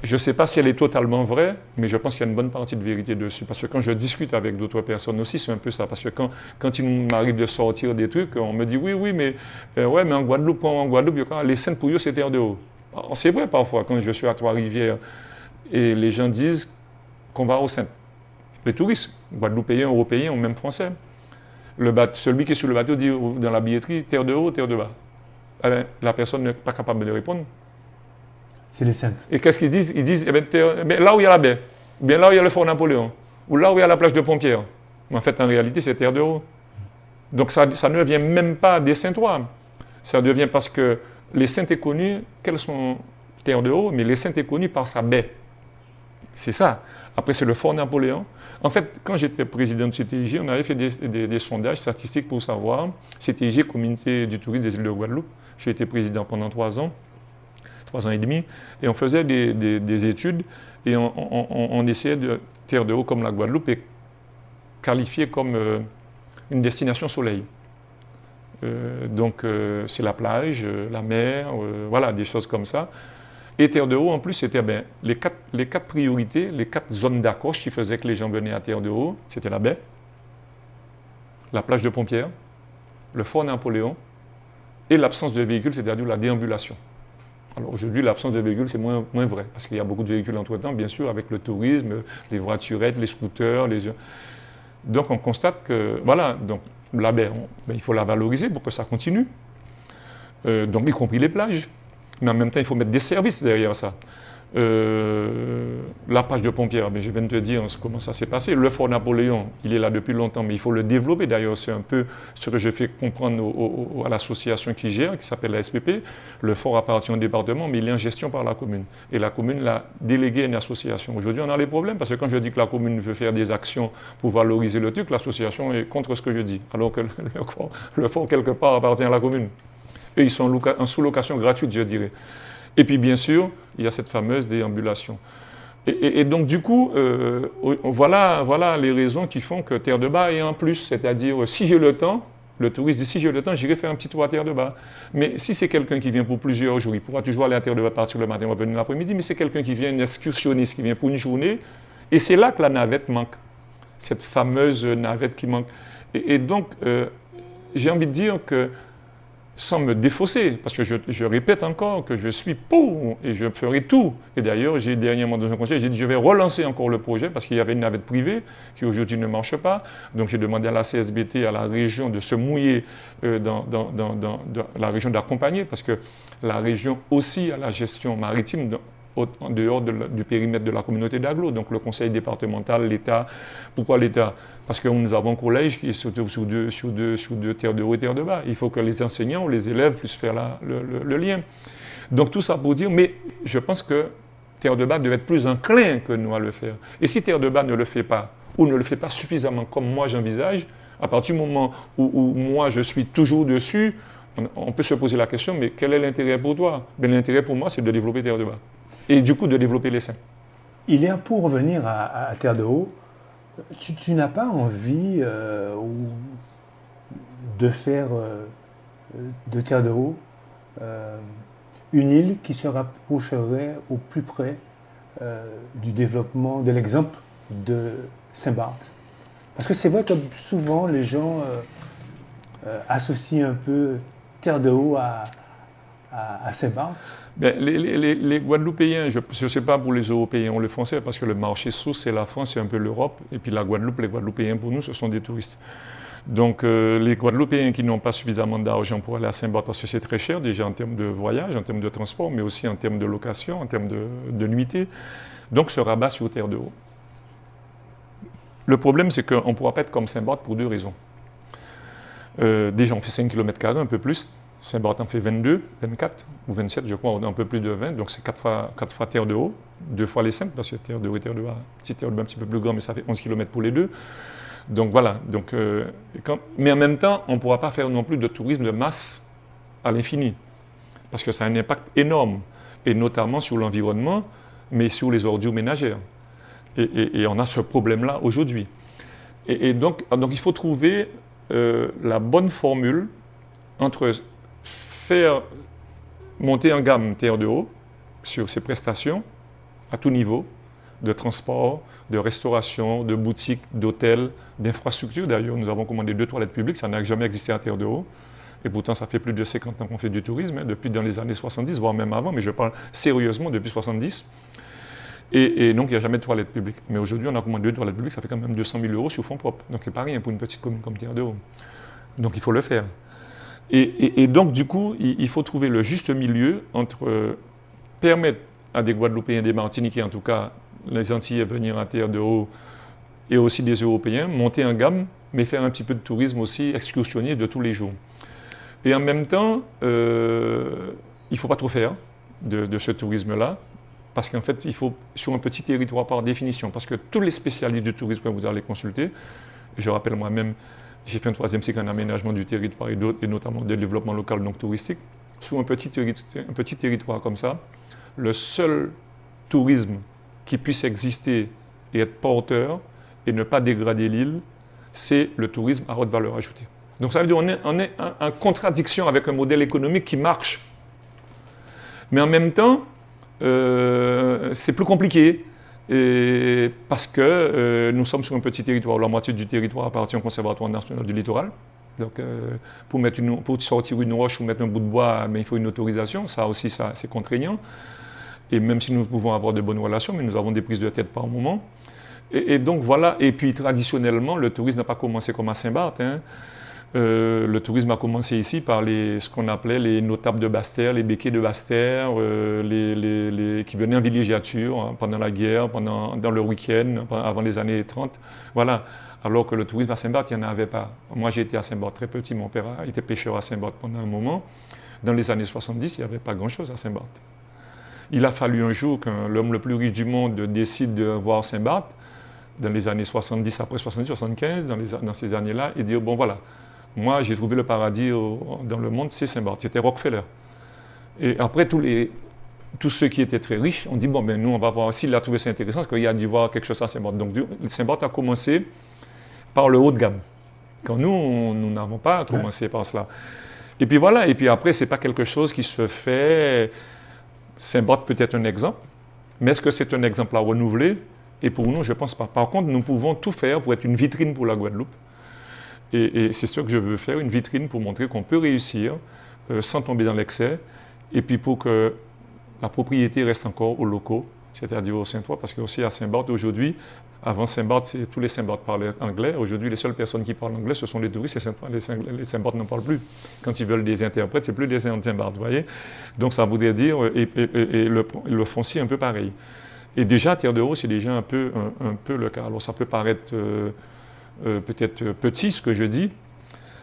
B: Je ne sais pas si elle est totalement vraie, mais je pense qu'il y a une bonne partie de vérité dessus. Parce que quand je discute avec d'autres personnes aussi, c'est un peu ça. Parce que quand il m'arrive de sortir des trucs, on me dit oui, mais en Guadeloupe, les Saintes pour eux, c'est terre de haut. C'est vrai parfois, quand je suis à Trois-Rivières et les gens disent qu'on va aux Saintes. Les touristes, Guadeloupéens, Européens ou même Français. Celui qui est sur le bateau dit dans la billetterie terre de haut, terre de bas. Alors, la personne n'est pas capable de répondre.
A: C'est les Saintes.
B: Et qu'est-ce qu'ils disent? Ils disent là où il y a la baie, bien là où il y a le fort Napoléon, ou là où il y a la plage de Pompières. Mais en fait, en réalité, c'est terre de haut. Donc ça ne vient même pas des Saintois. Ça devient parce que les Saintes est connu, qu'elles sont terre de haut, mais les Saintes est connu par sa baie. C'est ça. Après, c'est le fort Napoléon. En fait, quand j'étais président de CTIG, on avait fait des sondages statistiques pour savoir, CTIG, Communauté du tourisme des îles de Guadeloupe, j'ai été président pendant 3 ans et demi, et on faisait des études, et on essayait de terre de haut comme la Guadeloupe et qualifier comme une destination soleil. Donc, c'est la plage, la mer, voilà, des choses comme ça. Et terre de haut, en plus, c'était les quatre priorités, les 4 zones d'accroche qui faisaient que les gens venaient à terre de haut. C'était la baie, la plage de Pompières, le fort Napoléon et l'absence de véhicules, c'est-à-dire la déambulation. Alors aujourd'hui, l'absence de véhicules, c'est moins vrai, parce qu'il y a beaucoup de véhicules entre-temps, bien sûr, avec le tourisme, les voiturettes, les scooters. Donc on constate que, voilà, donc la baie, il faut la valoriser pour que ça continue, donc y compris les plages. Mais en même temps, il faut mettre des services derrière ça. La plage de Pompières, je viens de te dire comment ça s'est passé. Le fort Napoléon, il est là depuis longtemps, mais il faut le développer. D'ailleurs, c'est un peu ce que je fais comprendre à l'association qui gère, qui s'appelle la SPP. Le fort appartient au département, mais il est en gestion par la commune. Et la commune l'a délégué à une association. Aujourd'hui, on a les problèmes, parce que quand je dis que la commune veut faire des actions pour valoriser le truc, l'association est contre ce que je dis. Alors que le fort, quelque part, appartient à la commune. Eux, ils sont en sous-location gratuite, je dirais. Et puis, bien sûr, il y a cette fameuse déambulation. Et donc, du coup, voilà les raisons qui font que Terre de Bas est en plus. C'est-à-dire, si j'ai le temps, le touriste dit, si j'ai le temps, j'irai faire un petit tour à Terre de Bas. Mais si c'est quelqu'un qui vient pour plusieurs jours, il pourra toujours aller à Terre de Bas, partir le matin, revenir l'après-midi. Mais c'est quelqu'un qui vient, un excursionniste, qui vient pour une journée. Et c'est là que la navette manque. Cette fameuse navette qui manque. Et donc, j'ai envie de dire que, sans me défausser, parce que je répète encore que je suis pour et je ferai tout. Et d'ailleurs, j'ai dernièrement dans un conseil, j'ai dit je vais relancer encore le projet parce qu'il y avait une navette privée qui aujourd'hui ne marche pas. Donc j'ai demandé à la CSBT, à la région de se mouiller dans la région d'accompagner parce que la région aussi a la gestion maritime en dehors du périmètre de la communauté d'agglo, donc le conseil départemental, l'État. Pourquoi l'État? Parce que nous avons un collège qui est sur deux terres de haut et terre de bas. Il faut que les enseignants ou les élèves puissent faire le lien. Donc tout ça pour dire, mais je pense que terre de bas devait être plus enclin que nous à le faire. Et si terre de bas ne le fait pas, ou ne le fait pas suffisamment comme moi j'envisage, à partir du moment où moi je suis toujours dessus, on peut se poser la question, mais quel est l'intérêt pour toi? L'intérêt pour moi, c'est de développer terre de bas. Et du coup, de développer les seins.
A: Il est pour revenir à Terre de Haut, tu n'as pas envie de faire de Terre de Haut une île qui se rapprocherait au plus près du développement, de l'exemple de Saint-Barth? Parce que c'est vrai que souvent les gens associent un peu Terre de Haut à Saint-Barth.
B: Les Guadeloupéens, je ne sais pas pour les Européens ou les Français, parce que le marché source, c'est la France, c'est un peu l'Europe, et puis la Guadeloupe, les Guadeloupéens, pour nous, ce sont des touristes. Donc, les Guadeloupéens qui n'ont pas suffisamment d'argent pour aller à Saint-Barth, parce que c'est très cher, déjà en termes de voyage, en termes de transport, mais aussi en termes de location, en termes de nuitée, donc se rabattent sur Terre de Haut. Le problème, c'est qu'on ne pourra pas être comme Saint-Barth pour 2 raisons. Déjà, on fait 5 km², un peu plus. Saint-Barth en fait 22, 24 ou 27, je crois, on a un peu plus de 20, donc c'est 4 fois terre de haut, 2 fois les Saintes, parce que terre de haut et terre de bas, petite terre de bas un petit peu plus grand, mais ça fait 11 km pour les deux. Donc voilà, mais en même temps, on ne pourra pas faire non plus de tourisme de masse à l'infini, parce que ça a un impact énorme, et notamment sur l'environnement, mais sur les ordures ménagères. Et on a ce problème-là aujourd'hui. Et donc il faut trouver la bonne formule entre faire monter en gamme Terre de Haut sur ses prestations à tout niveau, de transport, de restauration, de boutiques, d'hôtels, d'infrastructures. D'ailleurs, nous avons commandé 2 toilettes publiques, ça n'a jamais existé à Terre de Haut. Et pourtant, ça fait plus de 50 ans qu'on fait du tourisme, depuis dans les années 70, voire même avant, mais je parle sérieusement depuis 70. Et donc, il n'y a jamais de toilettes publiques. Mais aujourd'hui, on a commandé 2 toilettes publiques, ça fait quand même 200 000 € sur fonds propres. Donc, c'est pas rien pour une petite commune comme Terre de Haut. Donc, il faut le faire. Et donc, du coup, il faut trouver le juste milieu entre permettre à des Guadeloupéens, des Martiniquais, en tout cas, les Antillais venir à Terre de Haut, et aussi des Européens, monter en gamme, mais faire un petit peu de tourisme aussi excursionniste de tous les jours. Et en même temps, il ne faut pas trop faire de ce tourisme-là, parce qu'en fait, il faut, sur un petit territoire par définition, parce que tous les spécialistes du tourisme que vous allez consulter, je rappelle moi-même, j'ai fait un 3e cycle en aménagement du territoire et notamment de développement local, donc touristique, sur un petit territoire comme ça, le seul tourisme qui puisse exister et être porteur et ne pas dégrader l'île, c'est le tourisme à haute valeur ajoutée. Donc ça veut dire qu'on est en contradiction avec un modèle économique qui marche. Mais en même temps, c'est plus compliqué parce que nous sommes sur un petit territoire. La moitié du territoire appartient au Conservatoire national du littoral. Donc pour sortir une roche ou mettre un bout de bois, mais il faut une autorisation. Ça aussi, c'est contraignant. Et même si nous pouvons avoir de bonnes relations, mais nous avons des prises de tête par moment. Et donc voilà, et puis traditionnellement, le tourisme n'a pas commencé comme à Saint-Barth. Hein. Le tourisme a commencé ici par ce qu'on appelait les notables de Basse-Terre, les béquets de Basse-Terre, qui venaient en villégiature hein, pendant la guerre, dans le week-end, avant les années 30. Voilà. Alors que le tourisme à Saint-Barth, il n'y en avait pas. Moi, j'ai été à Saint-Barth très petit, mon père était pêcheur à Saint-Barth pendant un moment. Dans les années 70, il n'y avait pas grand-chose à Saint-Barth. Il a fallu un jour qu'un l'homme le plus riche du monde décide de voir Saint-Barth, dans les années 70, après 70, 75, dans ces années-là, et dire, bon voilà, moi j'ai trouvé le paradis dans le monde, c'est Saint-Barth, c'était Rockefeller. Et après, tous ceux qui étaient très riches ont dit, bon ben nous on va voir, s'il a trouvé ça intéressant, parce qu'il a dû voir quelque chose à Saint-Barth. Donc Saint-Barth a commencé par le haut de gamme, quand nous n'avons pas commencé par cela. Et puis voilà, et puis après, ce n'est pas quelque chose qui se fait... Saint-Barth peut être un exemple, mais est-ce que c'est un exemple à renouveler? Et pour nous, je ne pense pas. Par contre, nous pouvons tout faire pour être une vitrine pour la Guadeloupe. Et c'est ce que je veux faire, une vitrine pour montrer qu'on peut réussir sans tomber dans l'excès, et puis pour que la propriété reste encore aux locaux, c'est-à-dire aux Saint-Ouen, parce que aussi à Saint-Barth aujourd'hui, avant Saint-Barth, tous les Saint-Barth parlaient anglais. Aujourd'hui, les seules personnes qui parlent anglais, ce sont les touristes. Les Saint-Barth n'en parlent plus. Quand ils veulent des interprètes, ce n'est plus des Saint-Barth, vous voyez. Donc ça voudrait dire, et le foncier un peu pareil. Et déjà, Terre de Haut, c'est déjà un peu le cas. Alors ça peut paraître peut-être petit, ce que je dis,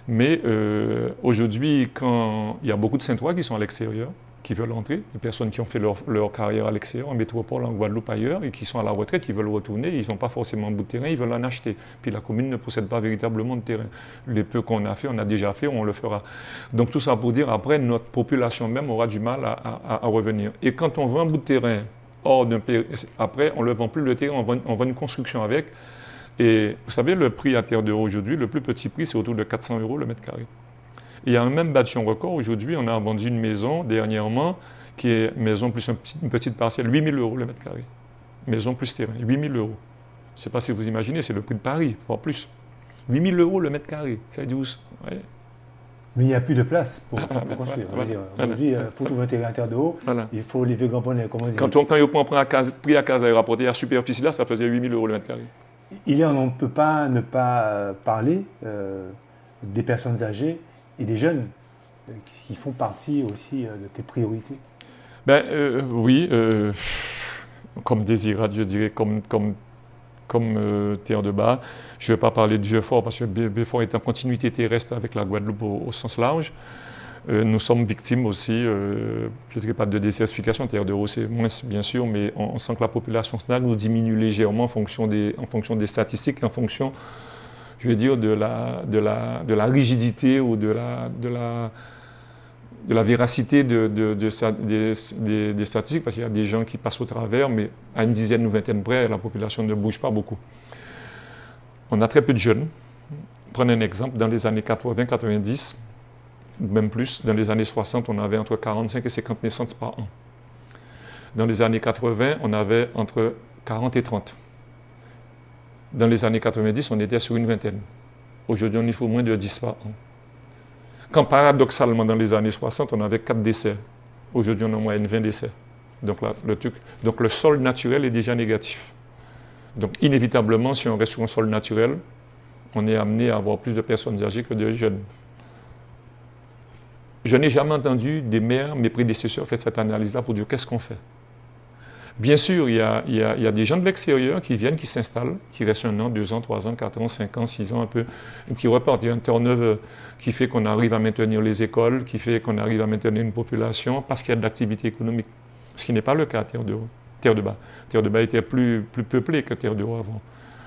B: mais aujourd'hui, quand il y a beaucoup de Saint-Ouen qui sont à l'extérieur, qui veulent entrer, des personnes qui ont fait leur carrière à l'extérieur, en métropole, en Guadeloupe, ailleurs, et qui sont à la retraite, qui veulent retourner, ils n'ont pas forcément un bout de terrain, ils veulent en acheter. Puis la commune ne possède pas véritablement de terrain. Les peu qu'on a fait, on a déjà fait, on le fera. Donc tout ça pour dire, après, notre population même aura du mal à revenir. Et quand on vend un bout de terrain, après, on ne le vend plus le terrain, on vend une construction avec. Et vous savez, le prix à Terre de Haut aujourd'hui, le plus petit prix, c'est autour de 400 € le mètre carré. Il y a même battu un record. Aujourd'hui, on a vendu une maison dernièrement, qui est maison plus une petite parcelle, 8 000 € le mètre carré. Maison plus terrain, 8 000 €. Je ne sais pas si vous imaginez, c'est le prix de Paris, voire plus. 8 000 € le mètre carré, c'est douce. Ouais.
A: Mais il n'y a plus de place pour construire. Aujourd'hui, pour trouver un terrain à Terre de Haut, il faut lever grand bonnet, comme on dit.
B: Quand on prend prix à case à rapporter à la superficie là, ça faisait 8 000 € le mètre carré.
A: On ne peut pas ne pas parler des personnes âgées et des jeunes qui font partie aussi de tes priorités.
B: Oui, comme Désirat, je dirais, comme Terre de Bas. Je ne vais pas parler de Vieux-Fort parce que Vieux-Fort est en continuité terrestre avec la Guadeloupe au sens large. Nous sommes victimes aussi, je ne dirais pas de désertification, Terre de Haut c'est moins bien sûr, mais on sent que la population nous diminue légèrement en fonction des statistiques, en fonction, je veux dire, de la rigidité ou de la véracité des statistiques, parce qu'il y a des gens qui passent au travers, mais à une dizaine ou vingtaine près, la population ne bouge pas beaucoup. On a très peu de jeunes. prendre un exemple, dans les années 80, 90, même plus, dans les années 60, on avait entre 45 et 50 naissances par an. Dans les années 80, on avait entre 40 et 30. Dans les années 90, on était sur une vingtaine. Aujourd'hui, on y faut moins de 10 par an. Quand paradoxalement, dans les années 60, on avait 4 décès. Aujourd'hui, on a en moyenne 20 décès. Donc, là, le sol naturel est déjà négatif. Donc, inévitablement, si on reste sur un sol naturel, on est amené à avoir plus de personnes âgées que de jeunes. Je n'ai jamais entendu des maires, mes prédécesseurs, faire cette analyse-là pour dire qu'est-ce qu'on fait. Bien sûr, il y a des gens de l'extérieur qui viennent, qui s'installent, qui restent 1 an, 2 ans, 3 ans, 4 ans, 5 ans, 6 ans, un peu, qui repartent. Il y a un turnover qui fait qu'on arrive à maintenir les écoles, qui fait qu'on arrive à maintenir une population parce qu'il y a de l'activité économique. Ce qui n'est pas le cas à Terre de Haut, Terre de Bas. Terre de Bas était plus peuplée que Terre de Haut avant.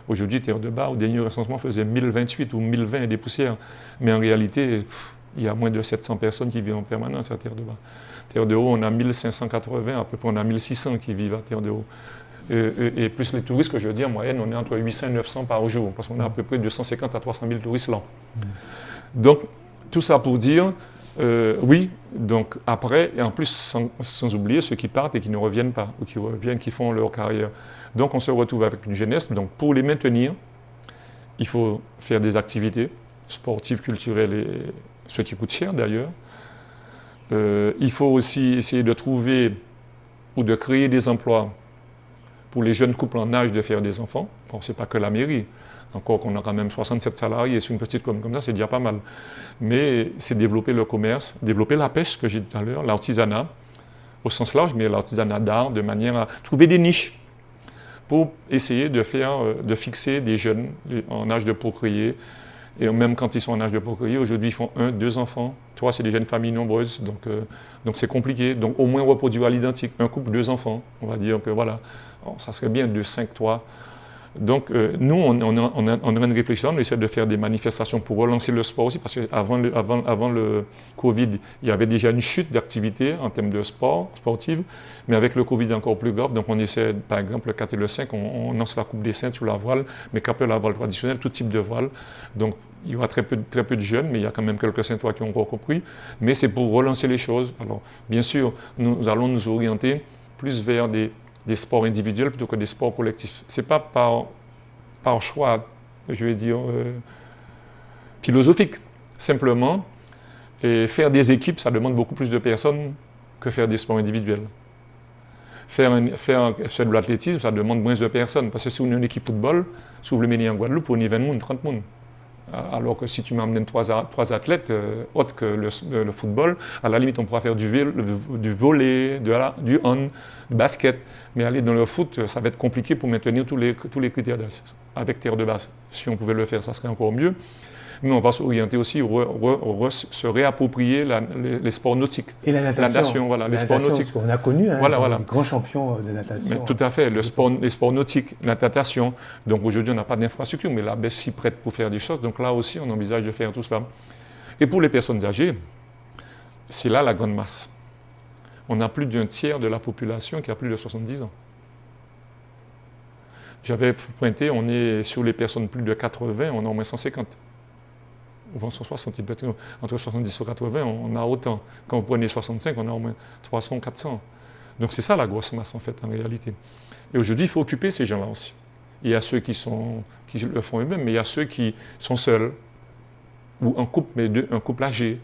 B: Aujourd'hui, Terre de Bas, au dernier recensement, faisait 1028 ou 1020 et des poussières. Mais en réalité, il y a moins de 700 personnes qui vivent en permanence à Terre de Bas. Terre de Haut, on a 1580, à peu près, on a 1600 qui vivent à Terre de Haut. Et plus les touristes, que je dis, en moyenne, on est entre 800 et 900 par jour, parce qu'on a à peu près 250 à 300 000 touristes l'an. Donc, tout ça pour dire, oui, donc après, et en plus, sans oublier ceux qui partent et qui ne reviennent pas, ou qui reviennent, qui font leur carrière. Donc, on se retrouve avec une jeunesse. Donc, pour les maintenir, il faut faire des activités sportives, culturelles, et ce qui coûte cher d'ailleurs. Il faut aussi essayer de trouver ou de créer des emplois pour les jeunes couples en âge de faire des enfants. Bon, ce n'est pas que la mairie. Encore qu'on a quand même 67 salariés sur une petite commune comme ça, c'est déjà pas mal. Mais c'est développer le commerce, développer la pêche, ce que j'ai dit tout à l'heure, l'artisanat, au sens large, mais l'artisanat d'art, de manière à trouver des niches pour essayer de fixer des jeunes en âge de procréer. Et même quand ils sont en âge de procréer, aujourd'hui ils font 1, 2 enfants. 3, c'est des jeunes familles nombreuses, donc c'est compliqué. Donc au moins reproduire à l'identique, 1 couple, 2 enfants. On va dire que voilà, alors, ça serait bien 2, 5, 3. Donc nous, on a une réflexion, on essaie de faire des manifestations pour relancer le sport aussi, parce qu'avant le Covid, il y avait déjà une chute d'activité en termes de sport, sportive, mais avec le Covid encore plus grave, donc on essaie, par exemple, le 4 et le 5, on lance la Coupe des Saints sur la voile, mais qu'après la voile traditionnelle, tout type de voile. Donc il y aura très peu de jeunes, mais il y a quand même quelques Saintois qui ont encore compris, mais c'est pour relancer les choses. Alors bien sûr, nous allons nous orienter plus vers des sports individuels plutôt que des sports collectifs. Ce n'est pas par choix, je vais dire, philosophique. Simplement, faire des équipes, ça demande beaucoup plus de personnes que faire des sports individuels. Faire de l'athlétisme, ça demande moins de personnes. Parce que si on est une équipe football, si vous le menez en Guadeloupe, on est 20 personnes, 30 personnes. Alors que si tu m'amènes 3 athlètes autres que le football, à la limite on pourra faire du volley, du hand, du basket, mais aller dans le foot, ça va être compliqué pour maintenir tous les critères avec terre de base. Si on pouvait le faire, ça serait encore mieux. Mais on va s'orienter aussi, se réapproprier les sports nautiques.
A: Et la natation.
B: Voilà, les sports nautiques.
A: On a connu un grand champion de natation.
B: Mais tout à fait, les sports nautiques, la natation. Donc aujourd'hui, on n'a pas d'infrastructure, mais la baie s'y prête pour faire des choses. Donc là aussi, on envisage de faire tout cela. Et pour les personnes âgées, c'est là la grande masse. On a plus d'un tiers de la population qui a plus de 70 ans. J'avais pointé, on est sur les personnes plus de 80, on a au moins 150. Ou 160, entre 70 et 80, on a autant. Quand vous prenez 65, on a au moins 300, 400. Donc c'est ça la grosse masse en fait, en réalité. Et aujourd'hui, il faut occuper ces gens-là aussi. Il y a ceux qui le font eux-mêmes, mais il y a ceux qui sont seuls, ou en couple, mais un couple âgé.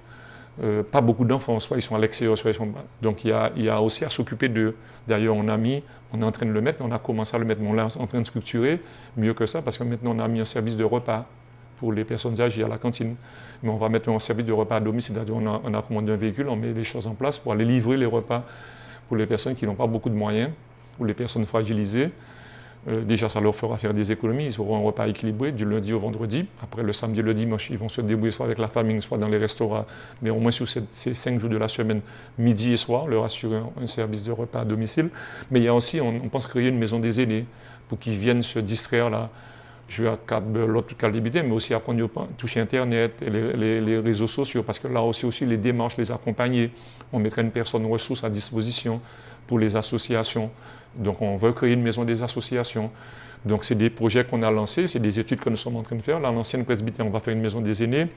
B: Pas beaucoup d'enfants, soit ils sont à l'extérieur, soit ils sont... Donc il y a aussi à s'occuper d'eux. D'ailleurs, on est en train de le mettre, on a commencé à le mettre, mais on est en train de structurer mieux que ça, parce que maintenant on a mis un service de repas pour les personnes âgées à la cantine. Mais on va mettre un service de repas à domicile, c'est-à-dire on a commandé un véhicule, on met les choses en place pour aller livrer les repas pour les personnes qui n'ont pas beaucoup de moyens, ou les personnes fragilisées. Déjà, ça leur fera faire des économies. Ils auront un repas équilibré du lundi au vendredi. Après, le samedi et le dimanche, ils vont se débrouiller soit avec la famille, soit dans les restaurants. Mais au moins sur ces 5 jours de la semaine, midi et soir, leur assurer un service de repas à domicile. Mais il y a aussi, on pense créer une maison des aînés pour qu'ils viennent se distraire là. Jouer à l'autre qualité, mais aussi apprendre à toucher Internet et les réseaux sociaux, parce que là aussi les démarches, les accompagner. On mettrait une personne ressource à disposition pour les associations. Donc on veut créer une maison des associations Donc c'est des projets qu'on a lancés, c'est des études que nous sommes en train de faire. Là, l'ancienne presbytère, on va faire une maison des aînés.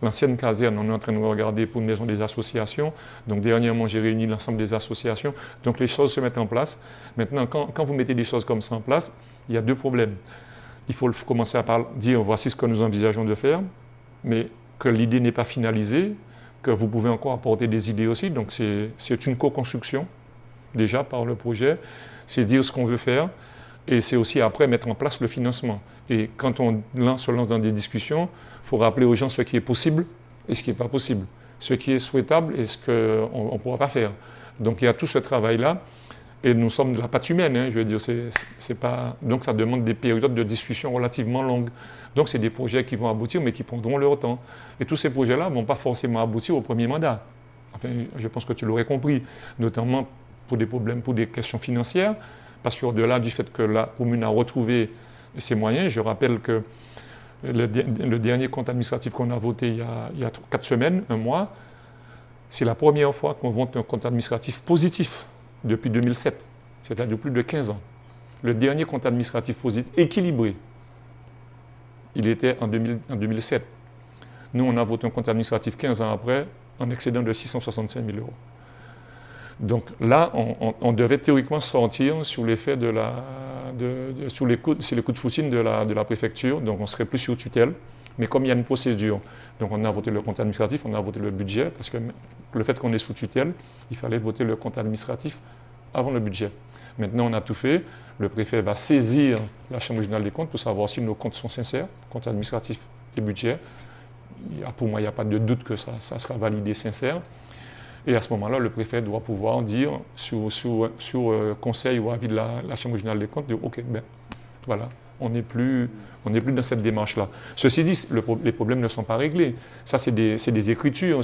B: L'ancienne caserne, on est en train de regarder pour une maison des associations. Donc dernièrement, j'ai réuni l'ensemble des associations. Donc les choses se mettent en place. Maintenant, quand vous mettez des choses comme ça en place, il y a deux problèmes. Il faut commencer à dire voici ce que nous envisageons de faire, mais que l'idée n'est pas finalisée, que vous pouvez encore apporter des idées aussi. Donc c'est une co-construction déjà par le projet. C'est dire ce qu'on veut faire. Et c'est aussi après mettre en place le financement. Et quand on se lance dans des discussions, il faut rappeler aux gens ce qui est possible et ce qui n'est pas possible, ce qui est souhaitable et ce qu'on ne pourra pas faire. Donc il y a tout ce travail-là, et nous sommes de la patte humaine, je veux dire, c'est pas... donc ça demande des périodes de discussion relativement longues. Donc c'est des projets qui vont aboutir, mais qui prendront leur temps. Et tous ces projets-là ne vont pas forcément aboutir au premier mandat. Enfin, je pense que tu l'aurais compris, notamment pour des problèmes, pour des questions financières, parce qu'au-delà du fait que la commune a retrouvé ses moyens, je rappelle que le dernier compte administratif qu'on a voté il y a 4 semaines, un mois, c'est la première fois qu'on vote un compte administratif positif depuis 2007, c'est-à-dire plus de 15 ans. Le dernier compte administratif positif équilibré, il était en 2007. Nous, on a voté un compte administratif 15 ans après, en excédent de 665 000 €. Donc là, on devait théoriquement sortir sous l'effet sous les coups de foutine de la préfecture, donc on ne serait plus sur tutelle. Mais comme il y a une procédure, donc on a voté le compte administratif, on a voté le budget, parce que le fait qu'on est sous tutelle, il fallait voter le compte administratif avant le budget. Maintenant, on a tout fait. Le préfet va saisir la Chambre régionale des comptes pour savoir si nos comptes sont sincères, compte administratif et budget. Pour moi, il n'y a pas de doute que ça sera validé sincère. Et à ce moment-là, le préfet doit pouvoir dire, sur conseil ou avis de la Chambre régionale des comptes, OK, ben voilà, on n'est plus dans cette démarche-là. Ceci dit, les problèmes ne sont pas réglés. Ça, c'est des écritures,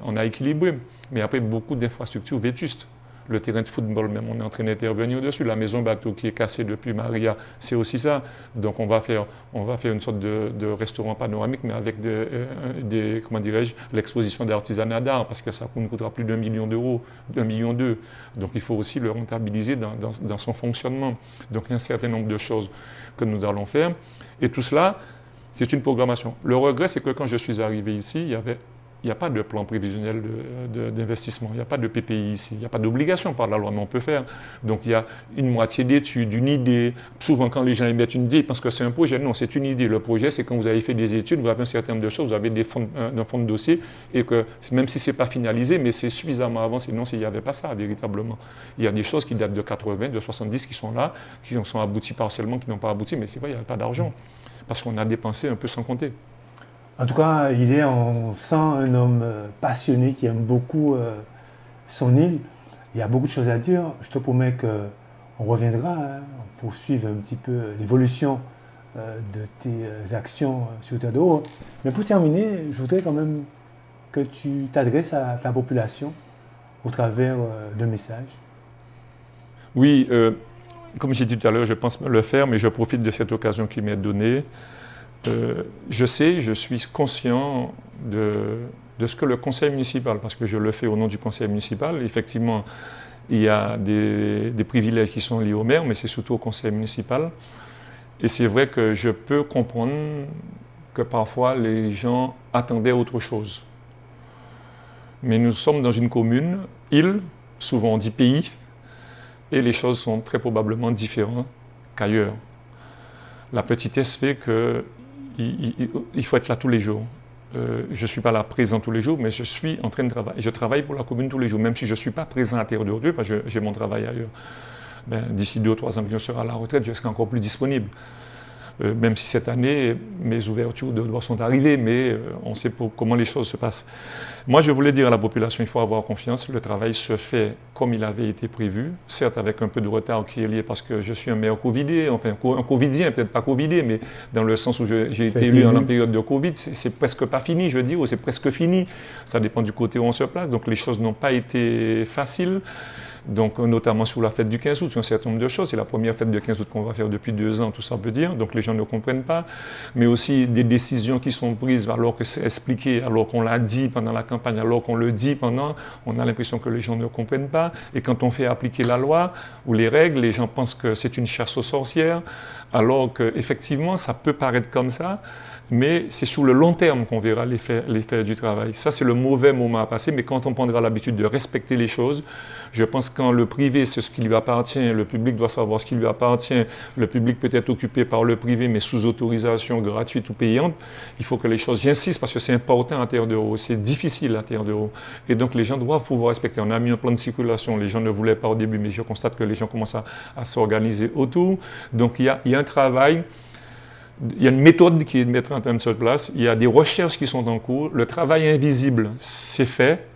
B: on a équilibré. Mais après, beaucoup d'infrastructures vétustes. Le terrain de football, même, on est en train d'intervenir dessus. La maison bateau qui est cassée depuis Maria, c'est aussi ça. Donc on va faire une sorte de restaurant panoramique, mais avec comment dirais-je, l'exposition d'artisanat d'art, parce que ça nous coûtera plus d'1 million d'euros, 1,2 million. Donc il faut aussi le rentabiliser dans son fonctionnement. Donc il y a un certain nombre de choses que nous allons faire. Et tout cela, c'est une programmation. Le regret, c'est que quand je suis arrivé ici, il n'y a pas de plan prévisionnel d'investissement, il n'y a pas de PPI ici, il n'y a pas d'obligation par la loi, mais on peut faire. Donc il y a une moitié d'études, une idée. Souvent quand les gens émettent une idée, ils pensent que c'est un projet. Non, c'est une idée. Le projet, c'est quand vous avez fait des études, vous avez un certain nombre de choses, vous avez un fonds de dossier, et que même si ce n'est pas finalisé, mais c'est suffisamment avancé. Non, s'il n'y avait pas ça, véritablement. Il y a des choses qui datent de 80, de 70 qui sont là, qui sont abouties partiellement, qui n'ont pas abouti, mais c'est vrai, il n'y a pas d'argent. Parce qu'on a dépensé un peu sans compter.
A: En tout cas, on sent un homme passionné qui aime beaucoup son île. Il y a beaucoup de choses à dire. Je te promets qu'on reviendra, on poursuivre un petit peu l'évolution de tes actions sur Terre de Haut. Mais pour terminer, je voudrais quand même que tu t'adresses à ta population au travers d'un message.
B: Oui, comme j'ai dit tout à l'heure, je pense le faire, mais je profite de cette occasion qui m'est donnée. Je suis conscient de ce que le conseil municipal, parce que je le fais au nom du conseil municipal, effectivement, il y a des privilèges qui sont liés au maire, mais c'est surtout au conseil municipal. Et c'est vrai que je peux comprendre que parfois les gens attendaient autre chose. Mais nous sommes dans une commune, île, souvent on dit pays, et les choses sont très probablement différentes qu'ailleurs. La petitesse fait que il faut être là tous les jours. Je ne suis pas là présent tous les jours, mais je suis en train de travailler. Je travaille pour la commune tous les jours, même si je ne suis pas présent à Terre de Haut, parce que j'ai mon travail ailleurs. D'ici 2 ou 3 ans que je serai à la retraite, je serai encore plus disponible. Même si cette année, mes ouvertures de droits sont arrivées, mais on sait comment les choses se passent. Moi, je voulais dire à la population, il faut avoir confiance, le travail se fait comme il avait été prévu, certes avec un peu de retard qui est lié parce que je suis un maire covidé, enfin un covidien, peut-être pas covidé, mais dans le sens où j'ai été élu en période de Covid, c'est presque pas fini, je veux dire, ou c'est presque fini. Ça dépend du côté où on se place, donc les choses n'ont pas été faciles. Donc, notamment sur la fête du 15 août, sur un certain nombre de choses. C'est la première fête du 15 août qu'on va faire depuis 2 ans, tout ça peut dire. Donc, les gens ne comprennent pas. Mais aussi des décisions qui sont prises alors que c'est expliqué, alors qu'on l'a dit pendant la campagne, alors qu'on le dit pendant, on a l'impression que les gens ne comprennent pas. Et quand on fait appliquer la loi ou les règles, les gens pensent que c'est une chasse aux sorcières. Alors qu'effectivement, ça peut paraître comme ça, mais c'est sur le long terme qu'on verra l'effet du travail. Ça, c'est le mauvais moment à passer, mais quand on prendra l'habitude de respecter les choses, je pense que quand le privé, c'est ce qui lui appartient, le public doit savoir ce qui lui appartient, le public peut être occupé par le privé, mais sous autorisation gratuite ou payante, il faut que les choses, j'insiste, parce que c'est important à Terre de Haut, c'est difficile à Terre de Haut, et donc les gens doivent pouvoir respecter. On a mis un plan de circulation, les gens ne voulaient pas au début, mais je constate que les gens commencent à s'organiser autour, donc il y a un travail. Il y a une méthode qui est de mettre en termes de place, il y a des recherches qui sont en cours, le travail invisible se fait.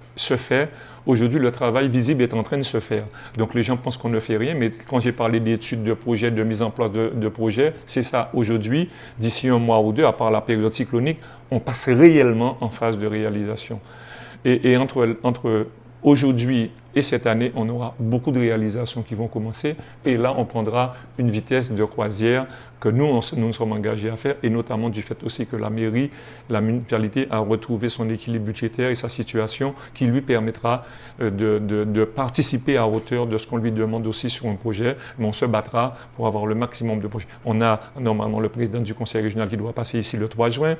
B: Aujourd'hui, le travail visible est en train de se faire. Donc les gens pensent qu'on ne fait rien, mais quand j'ai parlé d'études de projets, de mise en place de projets, c'est ça. Aujourd'hui, d'ici un mois ou deux, à part la période cyclonique, on passe réellement en phase de réalisation. Et entre aujourd'hui et cette année, on aura beaucoup de réalisations qui vont commencer. Et là, on prendra une vitesse de croisière que nous nous sommes engagés à faire, et notamment du fait aussi que la mairie, la municipalité a retrouvé son équilibre budgétaire et sa situation qui lui permettra de participer à hauteur de ce qu'on lui demande aussi sur un projet. Mais on se battra pour avoir le maximum de projets. On a normalement le président du conseil régional qui doit passer ici le 3 juin.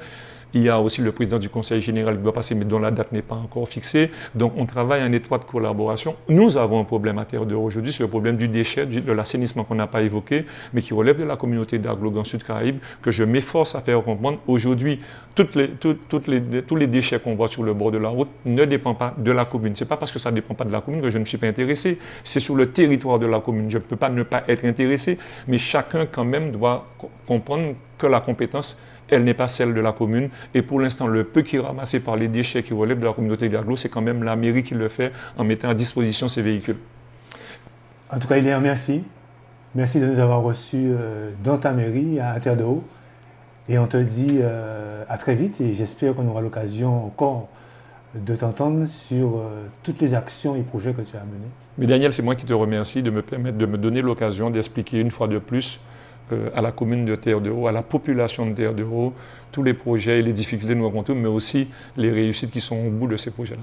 B: Il y a aussi le président du conseil général qui doit passer, mais dont la date n'est pas encore fixée. Donc on travaille en étroite collaboration. Nous avons un problème à Terre de Haut aujourd'hui, c'est le problème du déchet, de l'assainissement qu'on n'a pas évoqué, mais qui relève de la communauté d'Aglogan Sud-Caraïbes, que je m'efforce à faire comprendre. Aujourd'hui, tous les déchets qu'on voit sur le bord de la route ne dépendent pas de la commune. Ce n'est pas parce que ça ne dépend pas de la commune que je ne suis pas intéressé. C'est sur le territoire de la commune. Je ne peux pas ne pas être intéressé, mais chacun quand même doit comprendre que la compétence, elle n'est pas celle de la commune. Et pour l'instant, le peu qui est ramassé par les déchets qui relèvent de la communauté d'Aglo, c'est quand même la mairie qui le fait en mettant à disposition ces véhicules.
A: En tout cas, Iléa, merci. Merci de nous avoir reçus dans ta mairie, à Terre de Haut. Et on te dit à très vite, et j'espère qu'on aura l'occasion encore de t'entendre sur toutes les actions et projets que tu as menés.
B: Mais Daniel, c'est moi qui te remercie de me permettre de me donner l'occasion d'expliquer une fois de plus à la commune de Terre de Haut, à la population de Terre de Haut, tous les projets et les difficultés que nous rencontrons, mais aussi les réussites qui sont au bout de ces projets-là.